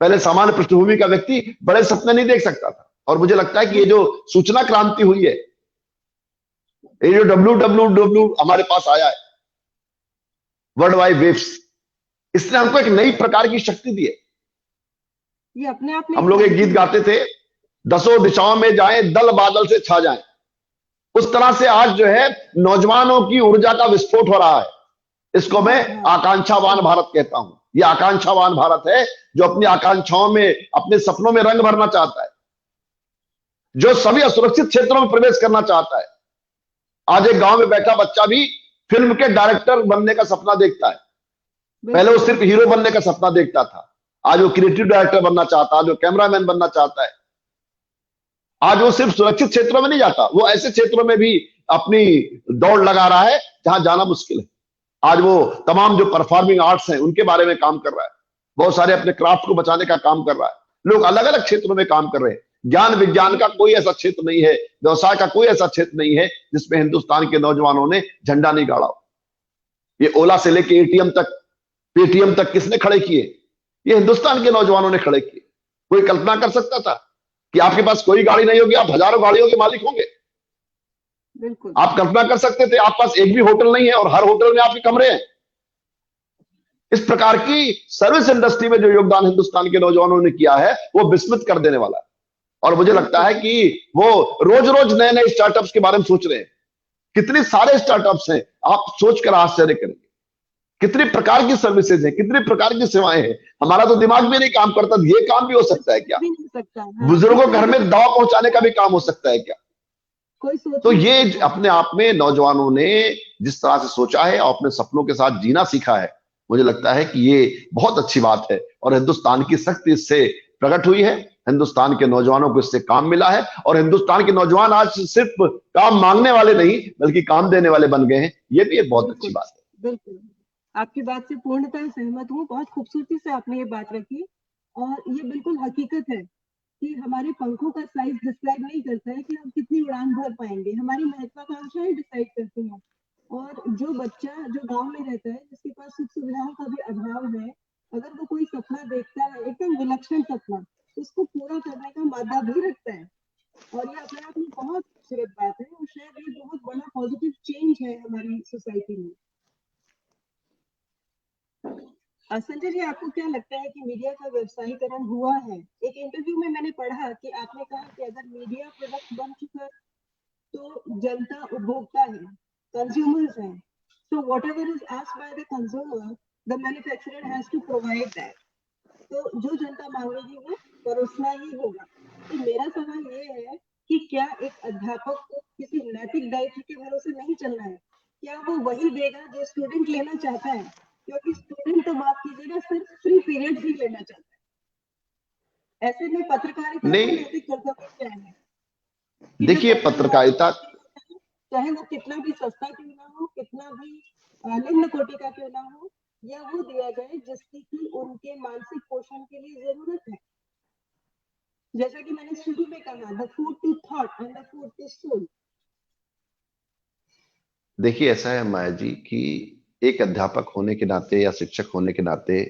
पहले सामान्य पृष्ठभूमि का व्यक्ति बड़े सपने नहीं देख सकता था। और मुझे लगता है कि ये जो सूचना क्रांति हुई है, ये जो WWW हमारे पास आया है, वर्ल्ड वाइड वेव्स, इसने हमको एक नई प्रकार की शक्ति दी है। ये अपने आप में हम लोग एक गीत गाते थे, दसों दिशाओं में जाएं दल बादल से छा जाएं। उस तरह से आज जो है नौजवानों की ऊर्जा का विस्फोट हो रहा है। इसको मैं आकांक्षावान भारत कहता हूं। यह आकांक्षावान भारत है जो अपनी आकांक्षाओं में, अपने सपनों में रंग भरना चाहता है, जो सभी असुरक्षित क्षेत्रों में प्रवेश करना चाहता है। आज एक गांव में बैठा बच्चा भी फिल्म के डायरेक्टर बनने का सपना देखता है। पहले वो सिर्फ हीरो बनने का सपना देखता था, आज वो क्रिएटिव डायरेक्टर बनना चाहता है, आज वो कैमरामैन बनना चाहता है। आज वो सिर्फ सुरक्षित क्षेत्रों में नहीं जाता, वो ऐसे क्षेत्रों में भी अपनी दौड़ लगा रहा है जहां जाना मुश्किल है। आज वो तमाम जो परफॉर्मिंग आर्ट्स हैं उनके बारे में काम कर रहा है, बहुत सारे अपने क्राफ्ट को बचाने का काम कर रहा है। लोग अलग अलग क्षेत्रों में काम कर रहे हैं। ज्ञान विज्ञान का कोई ऐसा क्षेत्र नहीं है, व्यवसाय का कोई ऐसा क्षेत्र नहीं है जिसमें हिंदुस्तान के नौजवानों ने झंडा नहीं गाड़ा हो। ये ओला से लेके एटीएम तक, पेटीएम तक किसने खड़े किए? ये हिंदुस्तान के नौजवानों ने खड़े किए। कोई कल्पना कर सकता था कि आपके पास कोई गाड़ी नहीं होगी, आप हजारों गाड़ियों के मालिक होंगे? बिल्कुल। आप कल्पना कर सकते थे आपके पास एक भी होटल नहीं है और हर होटल में आपके कमरे हैं? इस प्रकार की सर्विस इंडस्ट्री में जो योगदान हिंदुस्तान के नौजवानों ने किया है वो विस्मित कर देने वाला है। और मुझे लगता है कि वो रोज रोज नए नए स्टार्टअप्स के बारे में सोच रहे हैं। कितने सारे स्टार्टअप्स हैं, आप सोचकर आश्चर्य करेंगे। कितने प्रकार की सर्विसेज हैं, कितने प्रकार की सेवाएं हैं। हमारा तो दिमाग भी नहीं काम करता, ये काम भी हो सकता है क्या? बुजुर्गों को घर में दवा पहुंचाने का भी काम हो सकता है क्या? तो ये अपने आप में नौजवानों ने जिस तरह से सोचा है और अपने सपनों के साथ जीना सीखा है, मुझे लगता है कि ये बहुत अच्छी बात है। और हिंदुस्तान की शक्ति इससे प्रकट हुई है, हिंदुस्तान के नौजवानों को इससे काम मिला है। और हिंदुस्तान के नौजवान आज सिर्फ काम मांगने वाले नहीं बल्कि काम देने वाले बन गए हैं। ये भी एक बहुत अच्छी बात है। बिल्कुल, आपकी बात से पूर्णतः सहमत हूँ। बहुत खूबसूरती से आपने ये बात रखी और ये बिल्कुल हकीकत है कि हमारे पंखों का साइज डिसाइड नहीं करता है कि हम कितनी उड़ान भर पाएंगे, हमारी महत्वाकांक्षाएं डिसाइड करती हैं। और जो बच्चा जो गांव में रहता है, जिसके पास सुख सुविधाओं का भी अभाव है, अगर वो कोई सपना देखता है, एकदम विलक्षण सपना, उसको पूरा करने का मादा भी रखता है। और ये अपने आप में बहुत खूबसूरत बात है और शायद ये बहुत बड़ा पॉजिटिव चेंज है हमारी सोसाइटी में। संजय जी, आपको क्या लगता है कि मीडिया का व्यवसायीकरण हुआ है? एक इंटरव्यू में मैंने पढ़ा कि आपने कहा कि अगर मीडिया प्रोडक्ट बन चुका तो जनता उपभोक्ता है, कंज्यूमर्स हैं, so whatever is asked by the consumer, the manufacturer has to provide that. तो जो जनता मांगेगी वो परोसना ही होगा। तो मेरा सवाल ये है कि क्या एक अध्यापक को किसी नैतिक दायित्व के भरोसे नहीं चलना है? क्या वो वही देगा जो स्टूडेंट लेना चाहता है? क्योंकि स्टूडेंट तो माफ कीजिएगा सिर्फ फ्री पीरियड ही लेना चाहता है। ऐसे में पत्रकारिता का नैतिक कर्तव्य क्या है? देखिए, पत्रकारिता चाहे वो कितना भी सस्ता क्यों ना हो, कितना भी निम्न कोटि का क्यों ना हो, या वो दिया जाए जिसकी की उनके मानसिक पोषण के लिए जरूरत है। जैसा कि मैंने शुरू में कहा, the food to thought and the food to soul. देखिए, ऐसा है माया जी कि एक अध्यापक होने के नाते या शिक्षक होने के नाते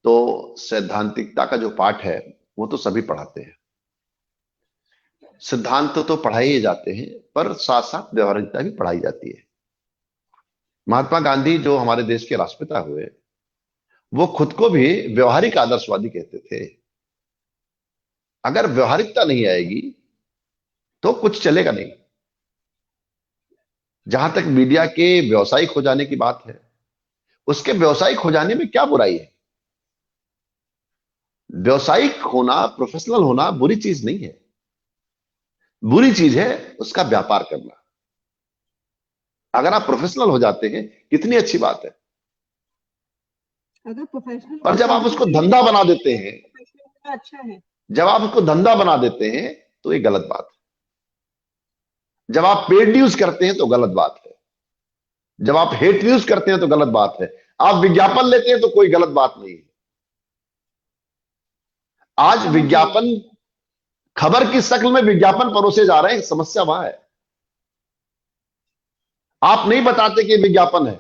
तो सैद्धांतिकता का जो पाठ है वो तो सभी पढ़ाते हैं, सिद्धांत तो पढ़ाए जाते हैं, पर साथ साथ व्यवहारिकता भी पढ़ाई जाती है। महात्मा गांधी जो हमारे देश के राष्ट्रपिता हुए, वो खुद को भी व्यवहारिक आदर्शवादी कहते थे। अगर व्यवहारिकता नहीं आएगी तो कुछ चलेगा नहीं। जहां तक मीडिया के व्यवसायिक हो जाने की बात है, उसके व्यवसायिक हो जाने में क्या बुराई है? व्यावसायिक होना, प्रोफेशनल होना बुरी चीज नहीं है। बुरी चीज है उसका व्यापार करना। अगर आप प्रोफेशनल हो जाते हैं कितनी अच्छी बात है, अगर प्रोफेशनल पर जब आप उसको धंधा बना देते हैं, अच्छा है। जब आप उसको धंधा बना देते हैं तो ये गलत बात है। जब आप पेड न्यूज करते हैं तो गलत बात है। जब आप हेट न्यूज करते हैं तो गलत बात है। आप विज्ञापन लेते हैं तो कोई गलत बात नहीं है। आज विज्ञापन, खबर की शक्ल में विज्ञापन परोसे जा रहे हैं, समस्या वहां है। आप नहीं बताते कि विज्ञापन है,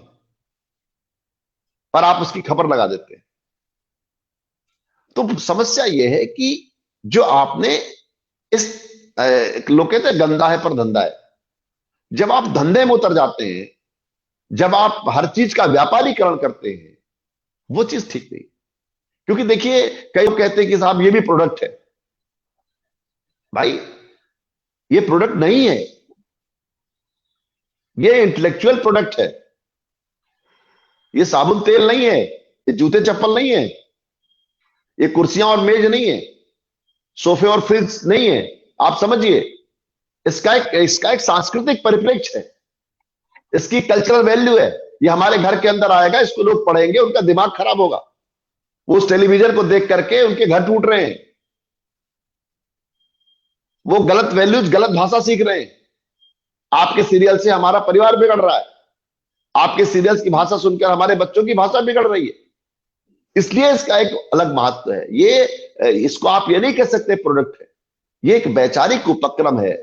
पर आप उसकी खबर लगा देते हैं। तो समस्या यह है कि जो आपने इस लोग कहते हैं गंदा है पर धंधा है। जब आप धंधे में उतर जाते हैं, जब आप हर चीज का व्यापारीकरण करते हैं, वो चीज ठीक नहीं। क्योंकि देखिए, कई लोग कहते हैं कि साहब ये भी प्रोडक्ट है। भाई, ये प्रोडक्ट नहीं है, ये इंटेलेक्चुअल प्रोडक्ट है। ये साबुन तेल नहीं है, ये जूते चप्पल नहीं है, ये कुर्सियां और मेज नहीं है, सोफे और फ्रिज नहीं है। आप समझिए, इसका एक सांस्कृतिक परिप्रेक्ष्य है, इसकी कल्चरल वैल्यू है। ये हमारे घर के अंदर आएगा, इसको लोग पढ़ेंगे, उनका दिमाग खराब होगा। वो उस टेलीविजन को देख करके उनके घर टूट रहे हैं, वो गलत वैल्यूज, गलत भाषा सीख रहे हैं। आपके सीरियल से हमारा परिवार बिगड़ रहा है, आपके सीरियल्स की भाषा सुनकर हमारे बच्चों की भाषा बिगड़ रही है। इसलिए इसका एक अलग महत्व है। इसको आप ये नहीं कह सकते प्रोडक्ट है, ये एक वैचारिक उपक्रम है।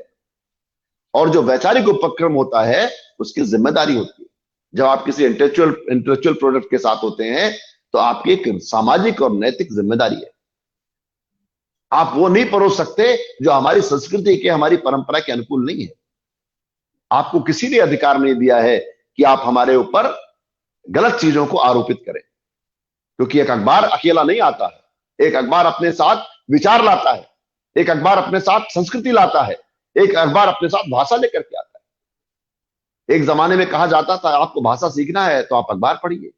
और जो वैचारिक उपक्रम होता है उसकी जिम्मेदारी होती है। जब आप किसी इंटेलेक्चुअल प्रोडक्ट के साथ होते हैं तो आपकी एक सामाजिक और नैतिक जिम्मेदारी है। आप वो नहीं परोस सकते जो हमारी संस्कृति के, हमारी परंपरा के अनुकूल नहीं है। आपको किसी ने अधिकार नहीं दिया है कि आप हमारे ऊपर गलत चीजों को आरोपित करें। क्योंकि एक अखबार अकेला नहीं आता है, एक अखबार अपने साथ विचार लाता है, एक अखबार अपने साथ संस्कृति लाता है, एक अखबार अपने साथ भाषा लेकर के आता है। एक जमाने में कहा जाता था आपको भाषा सीखना है तो आप अखबार पढ़िए।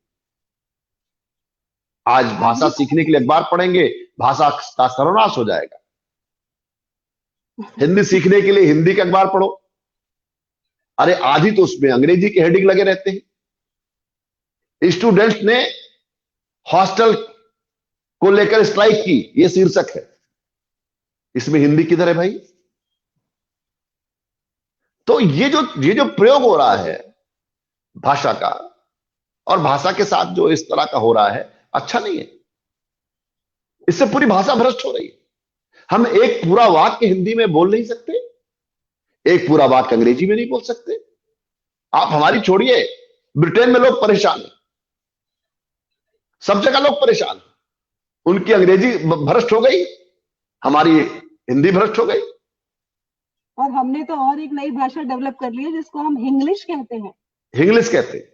आज भाषा सीखने के लिए अखबार पढ़ेंगे, भाषा का सर्वनाश हो जाएगा। हिंदी सीखने के लिए हिंदी के अखबार पढ़ो, अरे आधी तो उसमें अंग्रेजी के हेडिंग लगे रहते हैं। स्टूडेंट्स ने हॉस्टल को लेकर स्ट्राइक की, यह शीर्षक है, इसमें हिंदी किधर है भाई? तो ये जो प्रयोग हो रहा है भाषा का, और भाषा के साथ जो इस तरह का हो रहा है, अच्छा नहीं है। इससे पूरी भाषा भ्रष्ट हो रही है। हम एक पूरा वाक्य हिंदी में बोल नहीं सकते, एक पूरा वाक्य अंग्रेजी में नहीं बोल सकते। आप हमारी छोड़िए, ब्रिटेन में लोग परेशान हैं, सब जगह लोग परेशान हैं। उनकी अंग्रेजी भ्रष्ट हो गई, हमारी हिंदी भ्रष्ट हो गई। और हमने तो और एक नई भाषा डेवलप कर ली है जिसको हम हिंग्लिश कहते हैं। हिंग्लिश कहते हैं।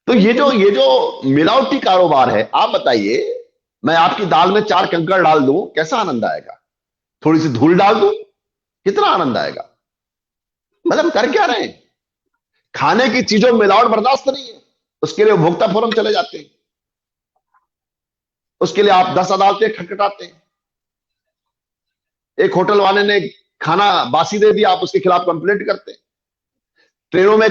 तो ये जो मिलावटी कारोबार है, आप बताइए, मैं आपकी दाल में 4 कंकड़ डाल दूं, कैसा आनंद आएगा? थोड़ी सी धूल डाल दूं, कितना आनंद आएगा? मतलब कर क्या रहे हैं? खाने की चीजों में मिलावट बर्दाश्त नहीं है, उसके लिए उपभोक्ता फोरम चले जाते हैं, उसके लिए आप 10 अदालतें खटखटाते हैं। एक होटल वाले ने खाना बासी दे दिया, आप उसके खिलाफ कंप्लेंट करते हैं। ट्रेनों में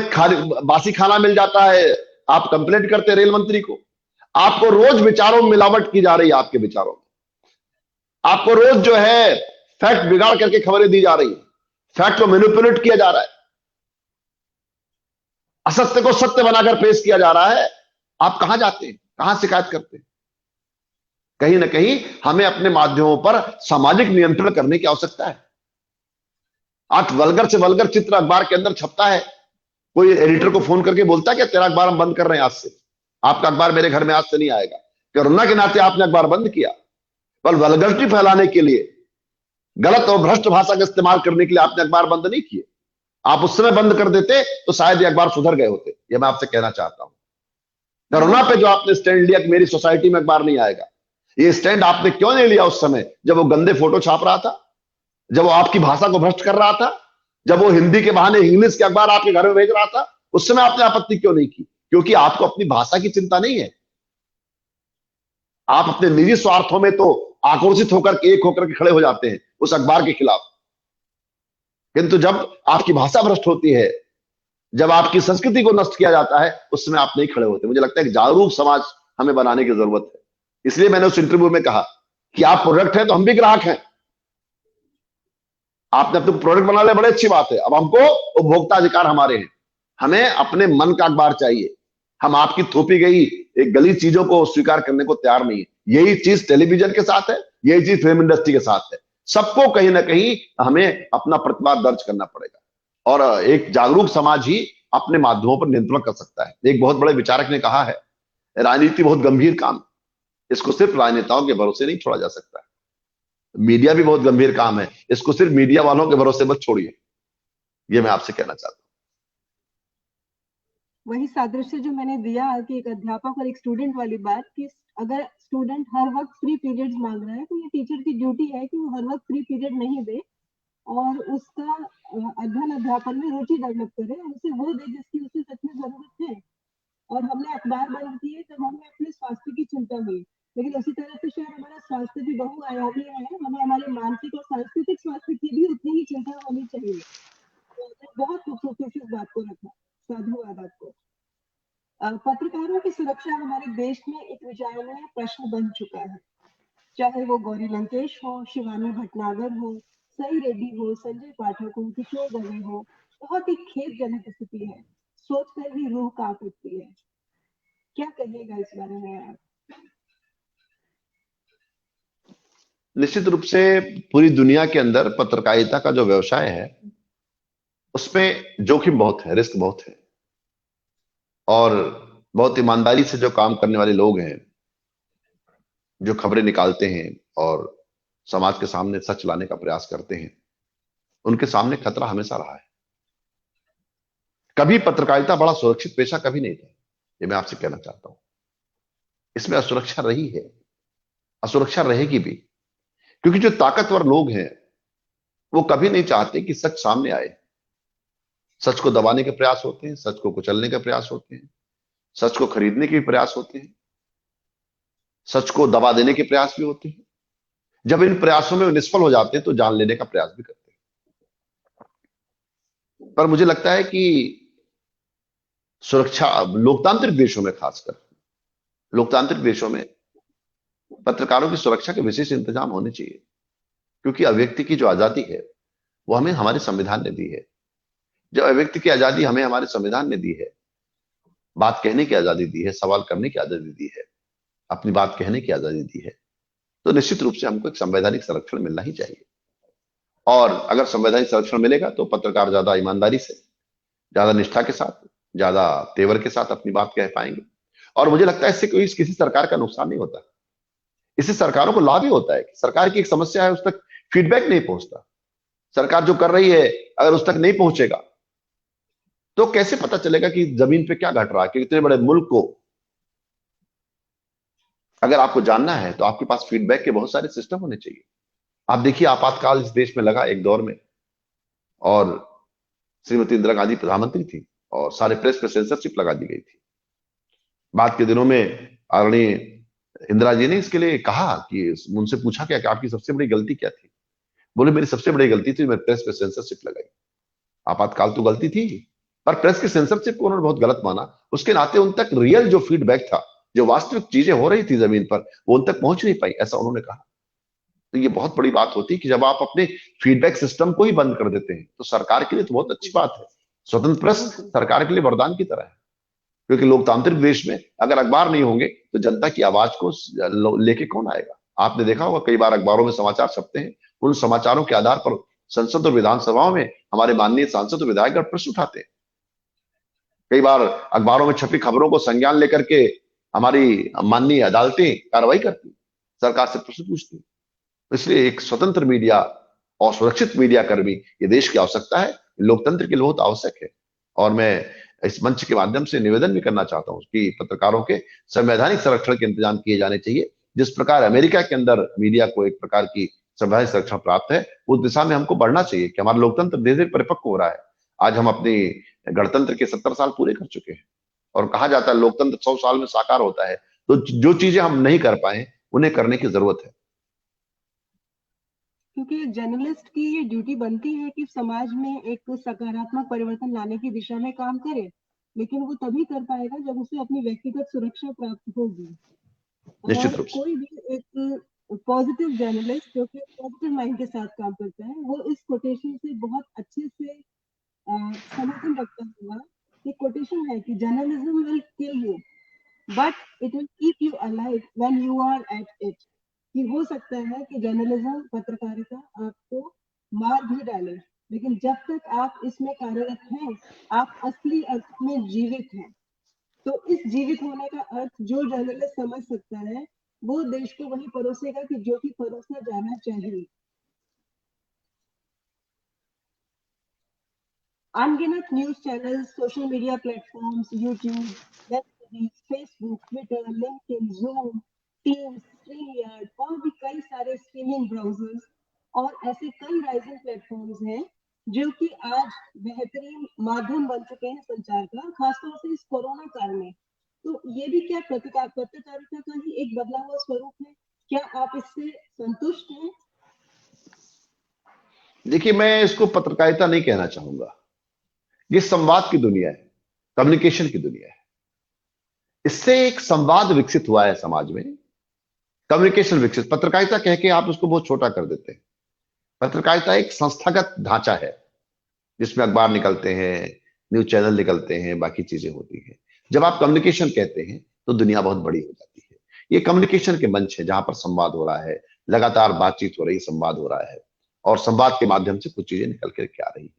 बासी खाना मिल जाता है, आप कंप्लेंट करते हैं रेल मंत्री को। आपको रोज विचारों में मिलावट की जा रही है, आपके विचारों में आपको रोज जो है फैक्ट बिगाड़ करके खबरें दी जा रही है, फैक्ट को मैनिपुलेट किया जा रहा है, असत्य को सत्य बनाकर पेश किया जा रहा है। आप कहां जाते हैं, कहां शिकायत करते हैं? कहीं ना कहीं हमें अपने माध्यमों पर सामाजिक नियंत्रण करने की आवश्यकता है। आज वल्गर से वल्गर चित्र अखबार के अंदर छपता है, कोई एडिटर को फोन करके बोलता है कि तेरा अखबार हम बंद कर रहे हैं, आज से आपका अखबार मेरे घर में आज से नहीं आएगा। कोरोना के नाते आपने अखबार बंद किया, पर वल्गरिटी फैलाने के लिए, गलत और भ्रष्ट भाषा का इस्तेमाल करने के लिए आपने अखबार बंद नहीं किए। आप उस समय बंद कर देते तो शायद ये अखबार सुधर गए होते। ये मैं आपसे कहना चाहता हूं। कोरोना पे जो आपने स्टैंड लिया कि मेरी सोसाइटी में अखबार नहीं आएगा, ये स्टैंड आपने क्यों नहीं लिया उस समय जब वो गंदे फोटो छाप रहा था, जब वो आपकी भाषा को भ्रष्ट कर रहा था, जब वो हिंदी के बहाने इंग्लिश के अखबार आपके घर में भेज रहा था? उस समय आपने आपत्ति क्यों नहीं की? क्योंकि आपको अपनी भाषा की चिंता नहीं है। आप अपने निजी स्वार्थों में तो आक्रोशित होकर एक होकर के खड़े हो जाते हैं उस अखबार के खिलाफ, किंतु जब आपकी भाषा भ्रष्ट होती है, जब आपकी संस्कृति को नष्ट किया जाता है, उस समय आप नहीं खड़े होते। मुझे लगता है कि जागरूक समाज हमें बनाने की जरूरत है। इसलिए मैंने उस इंटरव्यू में कहा कि आप प्रोडक्ट हैं तो हम भी ग्राहक हैं। आपने अपने प्रोडक्ट बना लिया, बड़ी अच्छी बात है। अब हमको उपभोक्ता अधिकार हमारे हैं, हमें अपने मन का अखबार चाहिए। हम आपकी थोपी गई एक गली चीजों को स्वीकार करने को तैयार नहीं है। यही चीज टेलीविजन के साथ है, यही चीज फिल्म इंडस्ट्री के साथ है। सबको कहीं ना कहीं हमें अपना प्रतिवाद दर्ज करना पड़ेगा और एक जागरूक समाज ही अपने माध्यमों पर नियंत्रण कर सकता है। एक बहुत बड़े विचारक ने कहा है, राजनीति बहुत गंभीर काम है, इसको सिर्फ राजनेताओं के भरोसे नहीं छोड़ा जा सकता। मीडिया भी बहुत गंभीर काम है, इसको सिर्फ मीडिया वालों के भरोसे मत छोड़िए। ये मैं आपसे कहना चाहता हूँ। वही सादृश्य जो मैंने दिया कि एक अध्यापक और एक स्टूडेंट वाली बात, कि अगर स्टूडेंट हर वक्त फ्री पीरियड्स मांग रहा है तो ये टीचर की ड्यूटी है कि वो हर वक्त फ्री पीरियड नहीं दे और उसका अध्ययन अध्यापन में रुचि डेवलप करे, उसे वो दे जिसकी उसे सच में जरूरत है। और हमने अखबार बंद किए तब हमें अपने स्वास्थ्य की चिंता हुई, लेकिन उसी तरह से शायद हमारा स्वास्थ्य भी बहुआयामी है, हमें हमारे मानसिक और सांस्कृतिक स्वास्थ्य की भी उतनी ही चिंता होनी चाहिए। तो बहुत खूबसूरती से इस बात को रखा, साधुवाद आपको। पत्रकारों की सुरक्षा हमारे देश में एक विचारणीय प्रश्न बन चुका है, चाहे वो गौरी लंकेश हो, शिवानी भटनागर हो, सई रेड्डी हो, संजय पाठक हो, किशोर दवे हो। बहुत ही खेदजनक स्थिति है, सोचकर ही रूह कांप उठती है। क्या कहिएगा इस बारे में आप? निश्चित रूप से पूरी दुनिया के अंदर पत्रकारिता का जो व्यवसाय है उसमें जोखिम बहुत है, रिस्क बहुत है और बहुत ईमानदारी से जो काम करने वाले लोग हैं, जो खबरें निकालते हैं और समाज के सामने सच लाने का प्रयास करते हैं, उनके सामने खतरा हमेशा रहा है। कभी पत्रकारिता बड़ा सुरक्षित पेशा कभी नहीं था, ये मैं आपसे कहना चाहता हूं। इसमें असुरक्षा रही है, असुरक्षा रहेगी भी, क्योंकि जो ताकतवर लोग हैं वो कभी नहीं चाहते कि सच सामने आए। सच को दबाने के प्रयास होते हैं, सच को कुचलने के प्रयास होते हैं, सच को खरीदने के भी प्रयास होते हैं, सच को दबा देने के प्रयास भी होते हैं। जब इन प्रयासों में निष्फल हो जाते हैं तो जान लेने का प्रयास भी करते हैं। पर मुझे लगता है कि सुरक्षा लोकतांत्रिक देशों में, खासकर लोकतांत्रिक देशों में पत्रकारों की सुरक्षा के विशेष इंतजाम होने चाहिए, क्योंकि अभिव्यक्ति की जो आजादी है वो हमें हमारे संविधान ने दी है। जब अभिव्यक्ति की आजादी हमें हमारे संविधान ने दी है, बात कहने की आजादी दी है, सवाल करने की आजादी दी है, अपनी बात कहने की आजादी दी है, तो निश्चित रूप से हमको एक संवैधानिक संरक्षण मिलना ही चाहिए। और अगर संवैधानिक संरक्षण मिलेगा तो पत्रकार ज्यादा ईमानदारी से, ज्यादा निष्ठा के साथ, ज्यादा तेवर के साथ अपनी बात कह पाएंगे। और मुझे लगता है इससे कोई किसी सरकार का नुकसान नहीं होता, इससे सरकारों को लाभ ही होता है कि सरकार की एक समस्या है उस तक फीडबैक नहीं पहुंचता। सरकार जो कर रही है अगर उस तक नहीं पहुंचेगा तो कैसे पता चलेगा कि जमीन पे क्या घट रहा है। कि इतने बड़े मुल्क को अगर आपको जानना है तो आपके पास फीडबैक के बहुत सारे सिस्टम होने चाहिए। आप देखिए, आपातकाल इस देश में लगा एक दौर में, और श्रीमती इंदिरा गांधी प्रधानमंत्री थी और सारे प्रेस पे सेंसरशिप लगा दी गई थी। बाद के दिनों में आदरणीय इंदिरा जी ने इसके लिए कहा कि उनसे पूछा क्या कि आपकी सबसे बड़ी गलती क्या थी। बोले मेरी सबसे बड़ी गलती थी मैं प्रेस पे सेंसरशिप लगाई। आपातकाल तो गलती थी, पर प्रेस की सेंसरशिप को उन्होंने बहुत गलत माना। उसके नाते उन तक रियल जो फीडबैक था, जो वास्तविक चीजें हो रही थी जमीन पर, वो उन तक पहुंच नहीं पाई, ऐसा उन्होंने कहा। तो ये बहुत बड़ी बात होती है कि जब आप अपने फीडबैक सिस्टम को ही बंद कर देते हैं तो सरकार के लिए तो बहुत अच्छी बात है। स्वतंत्र प्रेस सरकार के लिए वरदान की तरह है, क्योंकि लोकतांत्रिक देश में अगर अखबार नहीं होंगे तो जनता की आवाज को लेके कौन आएगा। आपने देखा होगा कई बार अखबारों में समाचार छपते हैं, उन समाचारों के आधार पर संसद और विधानसभाओं में हमारे माननीय सांसद और विधायकगण प्रश्न उठाते हैं। कई बार अखबारों में छपी खबरों को संज्ञान लेकर के हमारी माननीय अदालतें कार्रवाई करती, सरकार से प्रश्न पूछती। इसलिए एक स्वतंत्र मीडिया और सुरक्षित मीडिया कर्मी ये देश की आवश्यकता है, लोकतंत्र के लिए बहुत आवश्यक है। और मैं इस मंच के माध्यम से निवेदन भी करना चाहता हूं कि पत्रकारों के संवैधानिक संरक्षण के इंतजाम किए जाने चाहिए। जिस प्रकार अमेरिका के अंदर मीडिया को एक प्रकार की संवैधानिक संरक्षण प्राप्त है, उस दिशा में हमको बढ़ना चाहिए कि हमारा लोकतंत्र धीरे धीरे परिपक्व हो रहा है। आज हम अपनी गणतंत्र के 70 साल पूरे कर चुके हैं और कहा जाता है लोकतंत्र 100 साल में साकार होता है। तो जो चीजें हम नहीं कर पाए उन्हें करने की जरूरत है। क्योंकि जर्नलिस्ट की ये ड्यूटी बनती है कि समाज में एक सकारात्मक परिवर्तन लाने की दिशा में काम करे, लेकिन वो तभी कर पाएगा जब उसे अपनी व्यक्तिगत सुरक्षा प्राप्त होगी। निश्चित और रूप से। कोई भी एक पॉजिटिव जर्नलिस्ट जो कि पॉजिटिव माइंड के साथ काम करता है, वो इस कोटेशन से बहुत अच्छे से समर्थन रखता होगा। ये कोटेशन है कि journalism will kill you but it will keep you alive when you are at it. कि हो सकता है कि जर्नलिज्म, पत्रकारिता आपको मार भी डाले, लेकिन जब तक आप इसमें कार्यरत हैं, आप असली अर्थ में जीवित हैं। तो इस जीवित होने का अर्थ जो जर्नलिस्ट समझ सकता है, वो देश को वही परोसेगा कि जो कि परोसा जाना चाहिए। अनगिनत news channel, social media platforms, YouTube, web series, Facebook, Twitter, LinkedIn, zoom, teams, StreamYard और भी कई सारे स्ट्रीमिंग ब्राउजर्स और ऐसे कई राइजिंग प्लेटफॉर्म्स हैं जो कि आज बेहतरीन माध्यम बन चुके हैं संचार का, खासतौर से इस कोरोना काल में। तो ये भी क्या पत्रकारिता का ही एक बदला हुआ स्वरूप है? क्या आप इससे संतुष्ट हैं? देखिए, मैं इसको पत्रकारिता नहीं कहना चाहूंगा। ये संवाद की दुनिया है, कम्युनिकेशन की दुनिया है। इससे एक संवाद विकसित हुआ है समाज में, कम्युनिकेशन विकसित। पत्रकारिता कह के आप उसको बहुत छोटा कर देते हैं। पत्रकारिता एक संस्थागत ढांचा है जिसमें अखबार निकलते हैं, न्यूज चैनल निकलते हैं, बाकी चीजें होती हैं। जब आप कम्युनिकेशन कहते हैं तो दुनिया बहुत बड़ी हो जाती है। ये कम्युनिकेशन के मंच है जहां पर संवाद हो रहा है, लगातार बातचीत हो रही है, संवाद हो रहा है, और संवाद के माध्यम से कुछ चीजें निकल के आ रही है।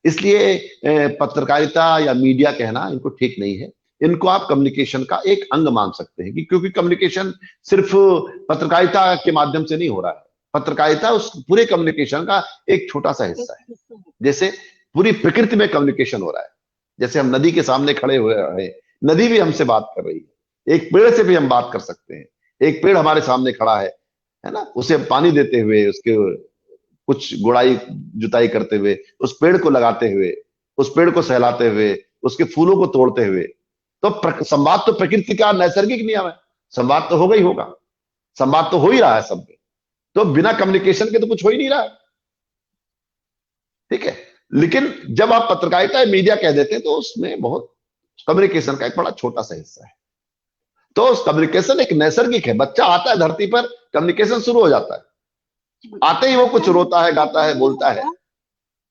इसलिए पत्रकारिता या मीडिया कहना इनको ठीक नहीं है। इनको आप कम्युनिकेशन का एक अंग मान सकते हैं, कि क्योंकि कम्युनिकेशन सिर्फ पत्रकारिता के माध्यम से नहीं हो रहा है। पत्रकारिता उस पूरे कम्युनिकेशन का एक छोटा सा हिस्सा है। जैसे पूरी प्रकृति में कम्युनिकेशन हो रहा है। जैसे हम नदी के सामने खड़े हुए हैं, नदी भी हमसे बात कर रही है। एक पेड़ से भी हम बात कर सकते हैं। एक पेड़ हमारे सामने खड़ा है ना, उसे पानी देते हुए, उसके कुछ गुड़ाई जुताई करते हुए, उस पेड़ को लगाते हुए, उस पेड़ को सहलाते हुए, उसके फूलों को तोड़ते हुए। तो संवाद तो प्रकृति का नैसर्गिक नियम है। संवाद तो होगा ही होगा। संवाद तो हो ही रहा है सब में। तो बिना कम्युनिकेशन के तो कुछ हो ही नहीं रहा है। ठीक है। लेकिन जब आप पत्रकारिता मीडिया कह देते हैं तो उसमें बहुत कम्युनिकेशन का एक बड़ा छोटा सा हिस्सा है। तो कम्युनिकेशन एक नैसर्गिक है। बच्चा आता है धरती पर, कम्युनिकेशन शुरू हो जाता है। आते ही वो कुछ रोता है, गाता है, बोलता है।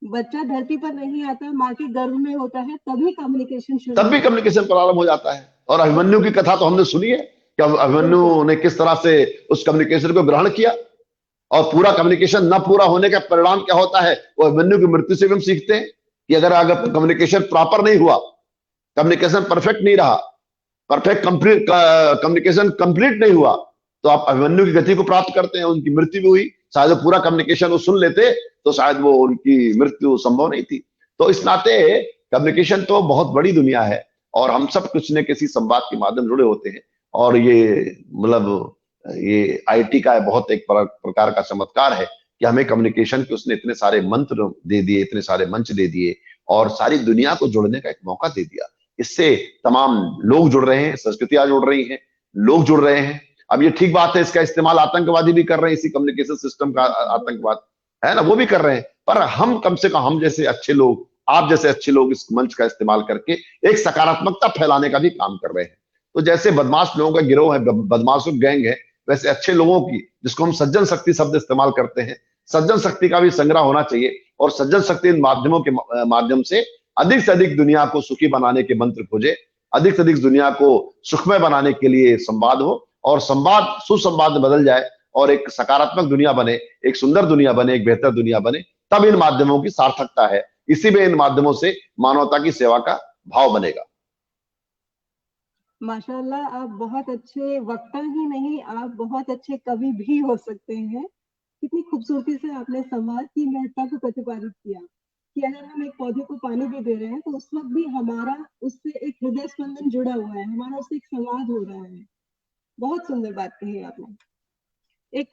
बच्चा धरती पर नहीं आता, माँ के गर्भ में होता है, तभी कम्युनिकेशन शुरू तब भी कम्युनिकेशन प्रारंभ हो जाता है। और अभिमन्यु की कथा तो हमने सुनी है कि अभिमन्यु ने किस तरह से उस कम्युनिकेशन को ग्रहण किया। और पूरा कम्युनिकेशन न पूरा होने का परिणाम क्या होता है, वो अभिमन्यु की मृत्यु से भी हम सीखते हैं कि अगर कम्युनिकेशन प्रॉपर नहीं हुआ, कम्युनिकेशन परफेक्ट नहीं रहा, परफेक्ट कंप्लीट कम्युनिकेशन कंप्लीट नहीं हुआ, तो आप अभिमन्यु की गति को प्राप्त करते हैं। उनकी मृत्यु भी हुई। शायद पूरा कम्युनिकेशन वो सुन लेते तो शायद वो उनकी मृत्यु संभव नहीं थी। तो इस नाते कम्युनिकेशन तो बहुत बड़ी दुनिया है, और हम सब कुछ न किसी संवाद के माध्यम जुड़े होते हैं। और ये मतलब ये आईटी का बहुत एक प्रकार का चमत्कार है कि हमें कम्युनिकेशन के उसने इतने सारे मंत्र दे दिए, इतने सारे मंच दे दिए, और सारी दुनिया को जुड़ने का एक मौका दे दिया। इससे तमाम लोग जुड़ रहे हैं, संस्कृतियां जुड़ रही हैं, लोग जुड़ रहे हैं। अब ये ठीक बात है, इसका इस्तेमाल आतंकवादी भी कर रहे हैं, इसी कम्युनिकेशन सिस्टम का आतंकवाद है ना, वो भी कर रहे हैं। पर हम कम से कम, हम जैसे अच्छे लोग, आप जैसे अच्छे लोग इस मंच का इस्तेमाल करके एक सकारात्मकता फैलाने का भी काम कर रहे हैं। तो जैसे बदमाश लोगों का गिरोह है, बदमाशों गैंग है, वैसे अच्छे लोगों की, जिसको हम सज्जन शक्ति शब्द इस्तेमाल करते हैं, सज्जन शक्ति का भी संग्रह होना चाहिए। और सज्जन शक्ति इन माध्यमों के माध्यम से अधिक दुनिया को सुखी बनाने के मंत्र खोजे, अधिक से अधिक दुनिया को सुखमय बनाने के लिए संवाद हो, और संवाद सुसंवाद में बदल जाए, और एक सकारात्मक दुनिया बने, एक सुंदर दुनिया बने, एक बेहतर दुनिया बने। तब इन माध्यमों की सार्थकता है। इसी में इन माध्यमों से मानवता की सेवा का भाव बनेगा। माशाल्लाह, आप बहुत अच्छे वक्ता ही नहीं, आप बहुत अच्छे कवि भी हो सकते हैं। कितनी खूबसूरती से आपने संवाद की महत्ता को प्रतिपादित किया कि अगर हम एक पौधे को पानी भी दे रहे हैं तो उस वक्त भी हमारा उससे एक हृदय स्पंदन जुड़ा हुआ है, हमारा उससे एक संवाद हो रहा है। बहुत सुंदर बात कही आपने। एक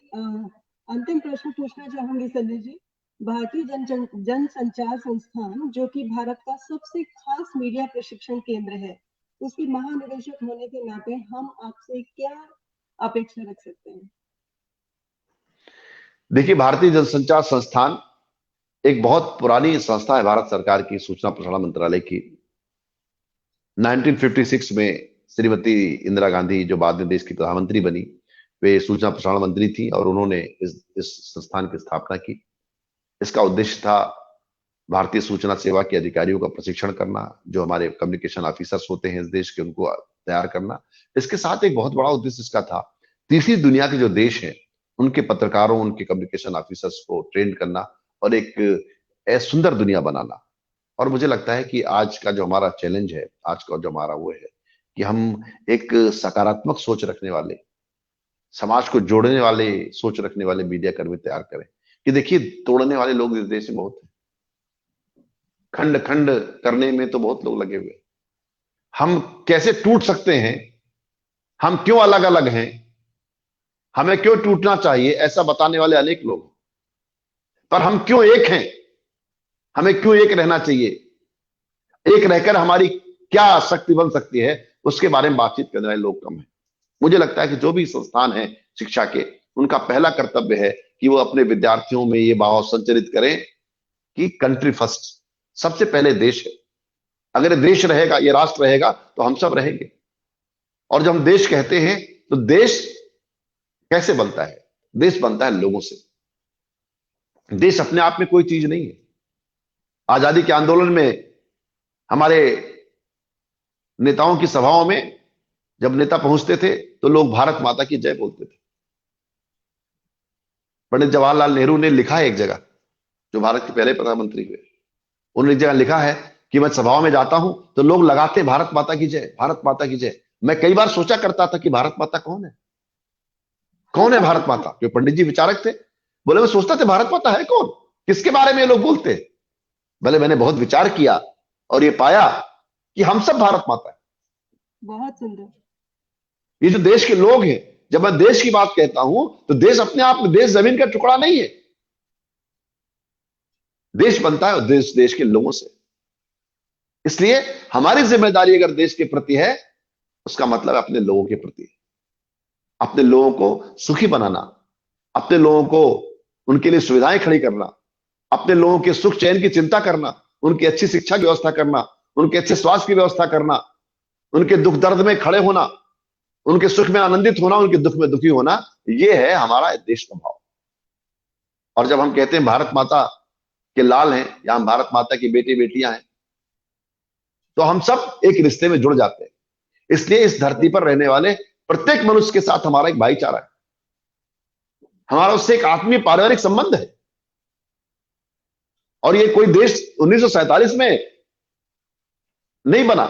अंतिम प्रश्न पूछना चाहूंगी संजय जी। भारतीय जन संचार संस्थान, जो कि भारत का सबसे खास मीडिया प्रशिक्षण केंद्र है, उसकी महानिदेशक होने के नाते हम आपसे क्या अपेक्षा रख सकते हैं? देखिए, भारतीय जनसंचार संस्थान एक बहुत पुरानी संस्था है भारत सरकार की, सूचना प्रसारण मंत्रालय की। 1956 में श्रीमती इंदिरा गांधी, जो बाद में देश की प्रधानमंत्री बनी, वे सूचना प्रसारण मंत्री थी और उन्होंने इस संस्थान की स्थापना की। इसका उद्देश्य था भारतीय सूचना सेवा के अधिकारियों का प्रशिक्षण करना, जो हमारे कम्युनिकेशन ऑफिसर्स होते हैं इस देश के, उनको तैयार करना। इसके साथ एक बहुत बड़ा उद्देश्य इसका था, तीसरी दुनिया के जो देश हैं उनके पत्रकारों, उनके कम्युनिकेशन ऑफिसर्स को ट्रेन करना और एक सुंदर दुनिया बनाना। और मुझे लगता है कि आज का जो हमारा चैलेंज है, आज का जो हमारा वो है कि हम एक सकारात्मक सोच रखने वाले, समाज को जोड़ने वाले सोच रखने वाले मीडिया कर्मी तैयार करें। कि देखिए, तोड़ने वाले लोग इस देश में बहुत हैं, खंड खंड करने में तो बहुत लोग लगे हुए। हम कैसे टूट सकते हैं, हम क्यों अलग अलग हैं, हमें क्यों टूटना चाहिए, ऐसा बताने वाले अनेक लोग। पर हम क्यों एक हैं, हमें क्यों एक रहना चाहिए, एक रहकर हमारी क्या शक्ति बन सकती है, उसके बारे में बातचीत करने वाले लोग कम हैं। मुझे लगता है कि जो भी संस्थान है शिक्षा के, उनका पहला कर्तव्य है कि वो अपने विद्यार्थियों में ये भाव संचारित करें कि कंट्री फर्स्ट, सबसे पहले देश है। अगर ये देश रहेगा, ये राष्ट्र रहेगा, तो हम सब रहेंगे। और जब हम देश कहते हैं तो देश कैसे बनता है? देश बनता है लोगों से। देश अपने आप में कोई चीज नहीं है। आजादी के आंदोलन में हमारे नेताओं की सभाओं में जब नेता पहुंचते थे तो लोग भारत माता की जय बोलते थे। पंडित जवाहरलाल नेहरू ने लिखा है एक जगह, जो भारत के पहले प्रधानमंत्री हुए, उन्होंने एक जगह लिखा है कि मैं सभाओं में जाता हूं तो लोग लगाते भारत माता की जय, भारत माता की जय। मैं कई बार सोचा करता था कि भारत माता कौन है, कौन है भारत माता? जो पंडित जी विचारक थे, बोले मैं सोचता था भारत माता है कौन, किसके बारे में लोग बोलते। भले मैंने बहुत विचार किया और ये पाया कि हम सब भारत माता है। बहुत सुंदर। ये जो देश के लोग हैं, जब मैं देश की बात कहता हूं तो देश अपने आप में, देश जमीन का टुकड़ा नहीं है। देश बनता है देश के लोगों से। इसलिए हमारी जिम्मेदारी अगर देश के प्रति है, उसका मतलब अपने लोगों के प्रति, अपने लोगों को सुखी बनाना, अपने लोगों को उनके लिए सुविधाएं खड़ी करना, अपने लोगों के सुख चैन की चिंता करना, उनकी अच्छी शिक्षा की व्यवस्था करना, उनके अच्छे स्वास्थ्य की व्यवस्था करना, उनके दुख दर्द में खड़े होना, उनके सुख में आनंदित होना, उनके दुख में दुखी होना। यह है हमारा देश का भाव। और जब हम कहते हैं भारत माता के लाल हैं या हम भारत माता की बेटे बेटियां हैं, तो हम सब एक रिश्ते में जुड़ जाते हैं। इसलिए इस धरती पर रहने वाले प्रत्येक मनुष्य के साथ हमारा एक भाईचारा है, हमारा उससे एक आत्मीय पारिवारिक संबंध है। और ये कोई देश 1947 में नहीं बना,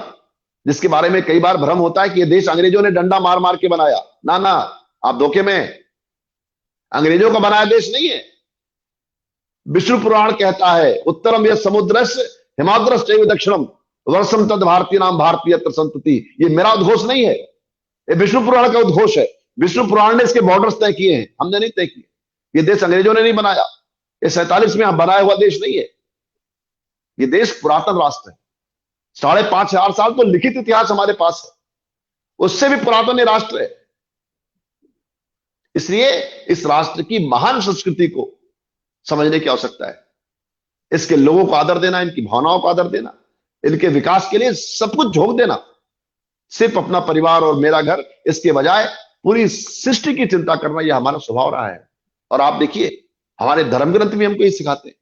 जिसके बारे में कई बार भ्रम होता है कि ये देश अंग्रेजों ने डंडा मार मार के बनाया। ना ना, आप धोखे में, अंग्रेजों का बनाया देश नहीं है। विष्णु पुराण कहता है, उत्तरम यह समुद्रस्य हिमाद्रश्चैव दक्षिणम वर्षम तद भारतीय नाम भारतीय संतति। ये मेरा उद्घोष नहीं है, ये विष्णु पुराण का उद्घोष है। विष्णु पुराण ने इसके बॉर्डर्स तय किए हैं, हमने नहीं तय किए। ये देश अंग्रेजों ने नहीं बनाया, ये 47 में बनाया हुआ देश नहीं है। ये देश पुरातन राष्ट्र है, 5,500 साल तो लिखित इतिहास हमारे पास है, उससे भी पुरातन ये राष्ट्र है। इसलिए इस राष्ट्र की महान संस्कृति को समझने की आवश्यकता है। इसके लोगों को आदर देना, इनकी भावनाओं को आदर देना, इनके विकास के लिए सब कुछ झोंक देना। सिर्फ अपना परिवार और मेरा घर, इसके बजाय पूरी सृष्टि की चिंता करना, यह हमारा स्वभाव रहा है। और आप देखिए, हमारे धर्म ग्रंथ भी हमको ये सिखाते हैं।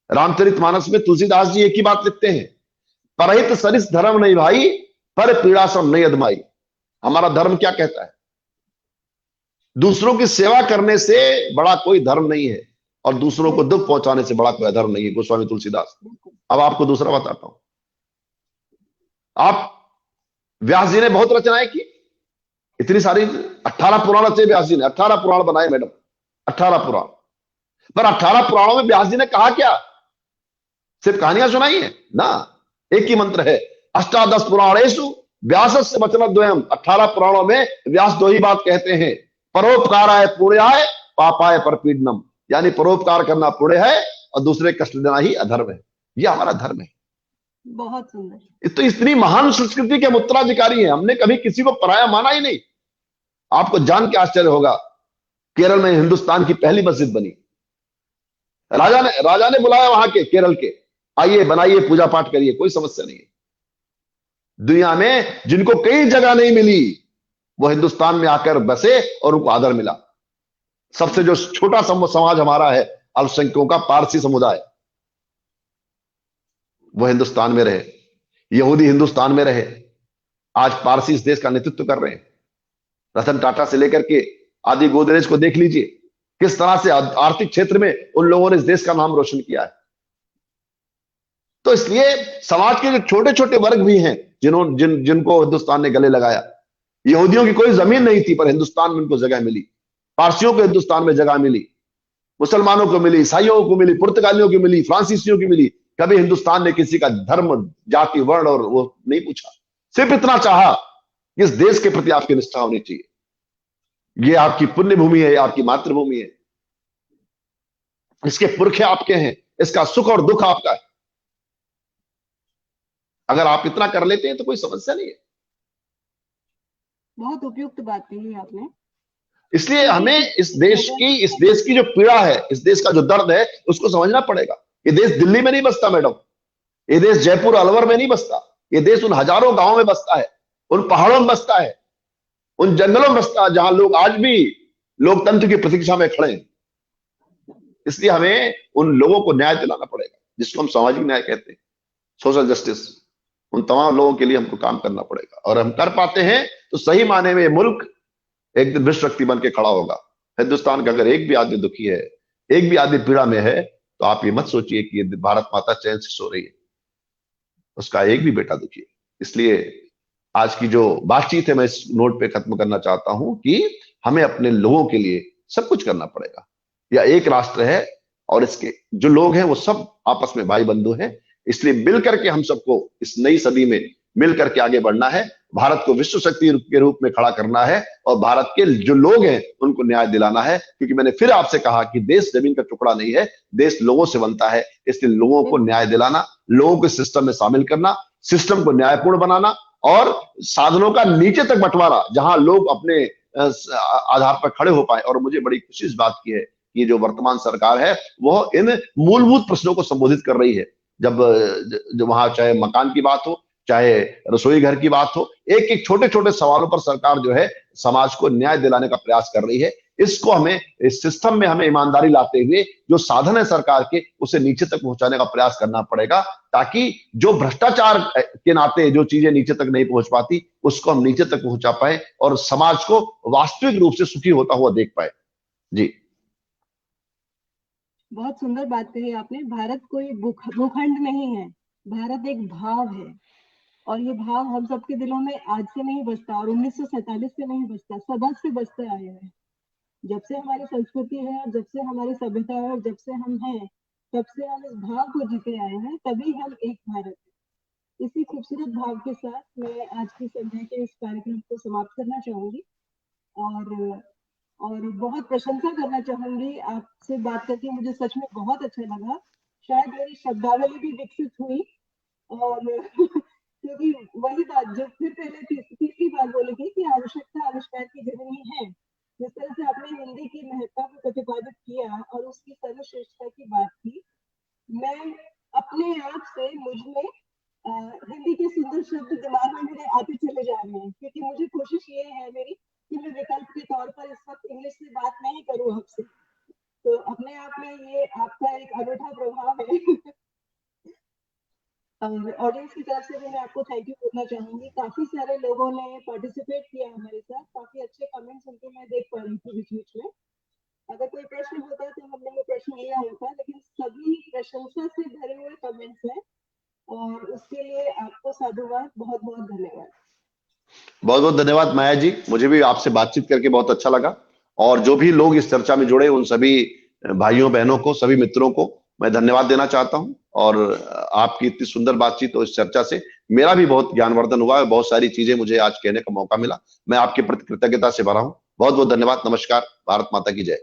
रामचरितमानस में तुलसीदास जी एक ही बात लिखते हैं, परहित सरिस धर्म नहीं भाई, पर पीड़ा सम नहीं अदमाई। हमारा धर्म क्या कहता है? दूसरों की सेवा करने से बड़ा कोई धर्म नहीं है, और दूसरों को दुख पहुंचाने से बड़ा कोई अधर्म नहीं है। गोस्वामी तुलसीदास। अब आपको दूसरा बताता हूं। आप, व्यास जी ने बहुत रचनाएं की, इतनी सारी 18 पुराण रचे व्यास जी ने, 18 पुराण बनाए मैडम, 18 पुराण। पर 18 पुराणों में व्यास जी ने कहा क्या? सिर्फ कहानियां सुनाई है ना? एक ही मंत्र है, अष्टादश पुराणेषु व्यासस्य वचनद्वयम्। 18 पुराणों में व्यास दो ही बात कहते हैं, परोपकाराय पुण्याय पापाय परपीडनम। यानी परोपकार करना पुण्य है और दूसरे कष्ट देना ही अधर्म है। यह हमारा धर्म है। बहुत सुंदर। तो इतनी महान संस्कृति के हम उत्तराधिकारी हैं, हमने कभी किसी को पराया माना ही नहीं। आपको जान के आश्चर्य होगा, केरल में हिंदुस्तान की पहली मस्जिद बनी। राजा ने बुलाया वहां के केरल के, आइए बनाइए, पूजा पाठ करिए, कोई समस्या नहीं है। दुनिया में जिनको कई जगह नहीं मिली, वो हिंदुस्तान में आकर बसे और उनको आदर मिला। सबसे जो छोटा समाज हमारा है अल्पसंख्यकों का, पारसी समुदाय, वो हिंदुस्तान में रहे, यहूदी हिंदुस्तान में रहे। आज पारसी इस देश का नेतृत्व कर रहे हैं। रतन टाटा से लेकर के आदि गोदरेज को देख लीजिए, किस तरह से आर्थिक क्षेत्र में उन लोगों ने इस देश का नाम रोशन किया है। तो इसलिए समाज के जो छोटे छोटे वर्ग भी हैं जिनको हिंदुस्तान ने गले लगाया, यहूदियों की कोई जमीन नहीं थी पर हिंदुस्तान में उनको जगह मिली, पारसियों को हिंदुस्तान में जगह मिली, मुसलमानों को मिली, ईसाइयों को मिली, पुर्तगालियों की मिली, फ्रांसीसियों की मिली। कभी हिंदुस्तान ने किसी का धर्म, जाति, वर्ण और वो नहीं पूछा, सिर्फ इतना चाहा कि इस देश के प्रति आपकी निष्ठा होनी चाहिए। ये आपकी पुण्य भूमि है, आपकी मातृभूमि है, इसके पुरखे आपके हैं, इसका सुख और दुख आपका है। अगर आप इतना कर लेते हैं तो कोई समस्या नहीं है। बहुत उपयुक्त बात कही आपने। इसलिए हमें इस देश की जो पीड़ा है, इस देश का जो दर्द है, उसको समझना पड़ेगा। ये देश दिल्ली में नहीं बसता मैडम, ये देश जयपुर अलवर में नहीं बसता, ये देश उन हजारों गांवों में बसता है, उन पहाड़ों में बसता है, उन जंगलों में बसता है, जहां लोग आज भी लोकतंत्र की प्रतीक्षा में खड़े हैं। इसलिए हमें उन लोगों को न्याय दिलाना पड़ेगा, जिसको हम सामाजिक न्याय कहते हैं, सोशल जस्टिस। उन तमाम लोगों के लिए हमको काम करना पड़ेगा, और हम कर पाते हैं तो सही मायने में ये मुल्क एक दिन विश्व शक्ति बन के खड़ा होगा। हिंदुस्तान का अगर एक भी आदमी दुखी है, एक भी आदमी पीड़ा में है, तो आप ये मत सोचिए कि ये भारत माता चैन से सो रही है, उसका एक भी बेटा दुखी है। इसलिए आज की जो बातचीत है, मैं इस नोट पे खत्म करना चाहता हूं कि हमें अपने लोगों के लिए सब कुछ करना पड़ेगा। यह एक राष्ट्र है और इसके जो लोग हैं वो सब आपस में भाई बंधु हैं। इसलिए मिलकर के हम सबको इस नई सदी में मिलकर के आगे बढ़ना है, भारत को विश्व शक्ति के रूप में खड़ा करना है, और भारत के जो लोग हैं उनको न्याय दिलाना है। क्योंकि मैंने फिर आपसे कहा कि देश जमीन का टुकड़ा नहीं है, देश लोगों से बनता है। इसलिए लोगों को न्याय दिलाना, लोगों को सिस्टम में शामिल करना, सिस्टम को न्यायपूर्ण बनाना, और साधनों का नीचे तक बंटवारा, जहां लोग अपने आधार पर खड़े हो पाए। और मुझे बड़ी खुशी इस बात की है कि जो वर्तमान सरकार है वह इन मूलभूत प्रश्नों को संबोधित कर रही है। जब वहां चाहे मकान की बात हो, चाहे रसोई घर की बात हो, एक एक छोटे छोटे सवालों पर सरकार जो है समाज को न्याय दिलाने का प्रयास कर रही है। इसको हमें, इस सिस्टम में हमें ईमानदारी लाते हुए जो साधन है सरकार के, उसे नीचे तक पहुंचाने का प्रयास करना पड़ेगा, ताकि जो भ्रष्टाचार के नाते जो चीजें नीचे तक नहीं पहुंच पाती, उसको हम नीचे तक पहुंचा पाए और समाज को वास्तविक रूप से सुखी होता हुआ देख पाए। जी, बहुत सुंदर बात कही आपने। भारत कोई भूखंड नहीं है, भारत एक भाव है, और ये भाव हम सबके दिलों में आज से नहीं बसता, और 1947 से नहीं बसता, सदा से बसते आए हैं। जब से हमारी संस्कृति है, जब से हमारी सभ्यता है, जब से हम हैं, तब से हम इस भाव को जीते आए हैं, तभी हम एक भारत है। इसी खूबसूरत भाव के साथ मैं आज की संध्या के इस कार्यक्रम को समाप्त करना चाहूंगी, और बहुत प्रशंसा करना चाहूंगी। आपसे बात करके मुझे सच में बहुत अच्छा लगा। शायद मेरी शब्दावली भी विकसित हुई, और क्योंकि वही बात जो फिर पहले तीसरी बात बोली थी कि आवश्यकता आविष्कार की जननी है, जिस तरह से आपने हिंदी की महत्ता को प्रतिपादित किया और उसकी सर्वश्रेष्ठता की बात की, मैं अपने आप से मुझ में हिंदी के सुंदर शब्द दिमाग में मेरे आते चले जा रहे हैं, क्योंकि मुझे कोशिश ये है मेरी कि मैं विकल्प के तौर पर इस वक्त इंग्लिश में बात नहीं करूं आपसे। तो अपने आप में ये आपका एक अनूठा प्रभाव है। ऑडियंस की तरफ से भी मैं आपको थैंक यू बोलना चाहूंगी। काफी सारे लोगों ने पार्टिसिपेट किया हमारे साथ, काफी अच्छे कमेंट्स उनके मैं देख पा रही थी बीच बीच में। अगर कोई प्रश्न होता तो हमने वो प्रश्न लिया होता, लेकिन सभी प्रशंसा से भरे हुए कमेंट्स हैं, और उसके लिए आपको साधुवाद, बहुत बहुत धन्यवाद। बहुत बहुत धन्यवाद माया जी, मुझे भी आपसे बातचीत करके बहुत अच्छा लगा। और जो भी लोग इस चर्चा में जुड़े, उन सभी भाइयों बहनों को, सभी मित्रों को मैं धन्यवाद देना चाहता हूं। और आपकी इतनी सुंदर बातचीत और इस चर्चा से मेरा भी बहुत ज्ञानवर्धन हुआ है, बहुत सारी चीजें मुझे आज कहने का मौका मिला। मैं आपके प्रति कृतज्ञता से भरा हूं। बहुत बहुत धन्यवाद। नमस्कार। भारत माता की जय।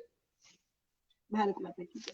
भारत माता की जय।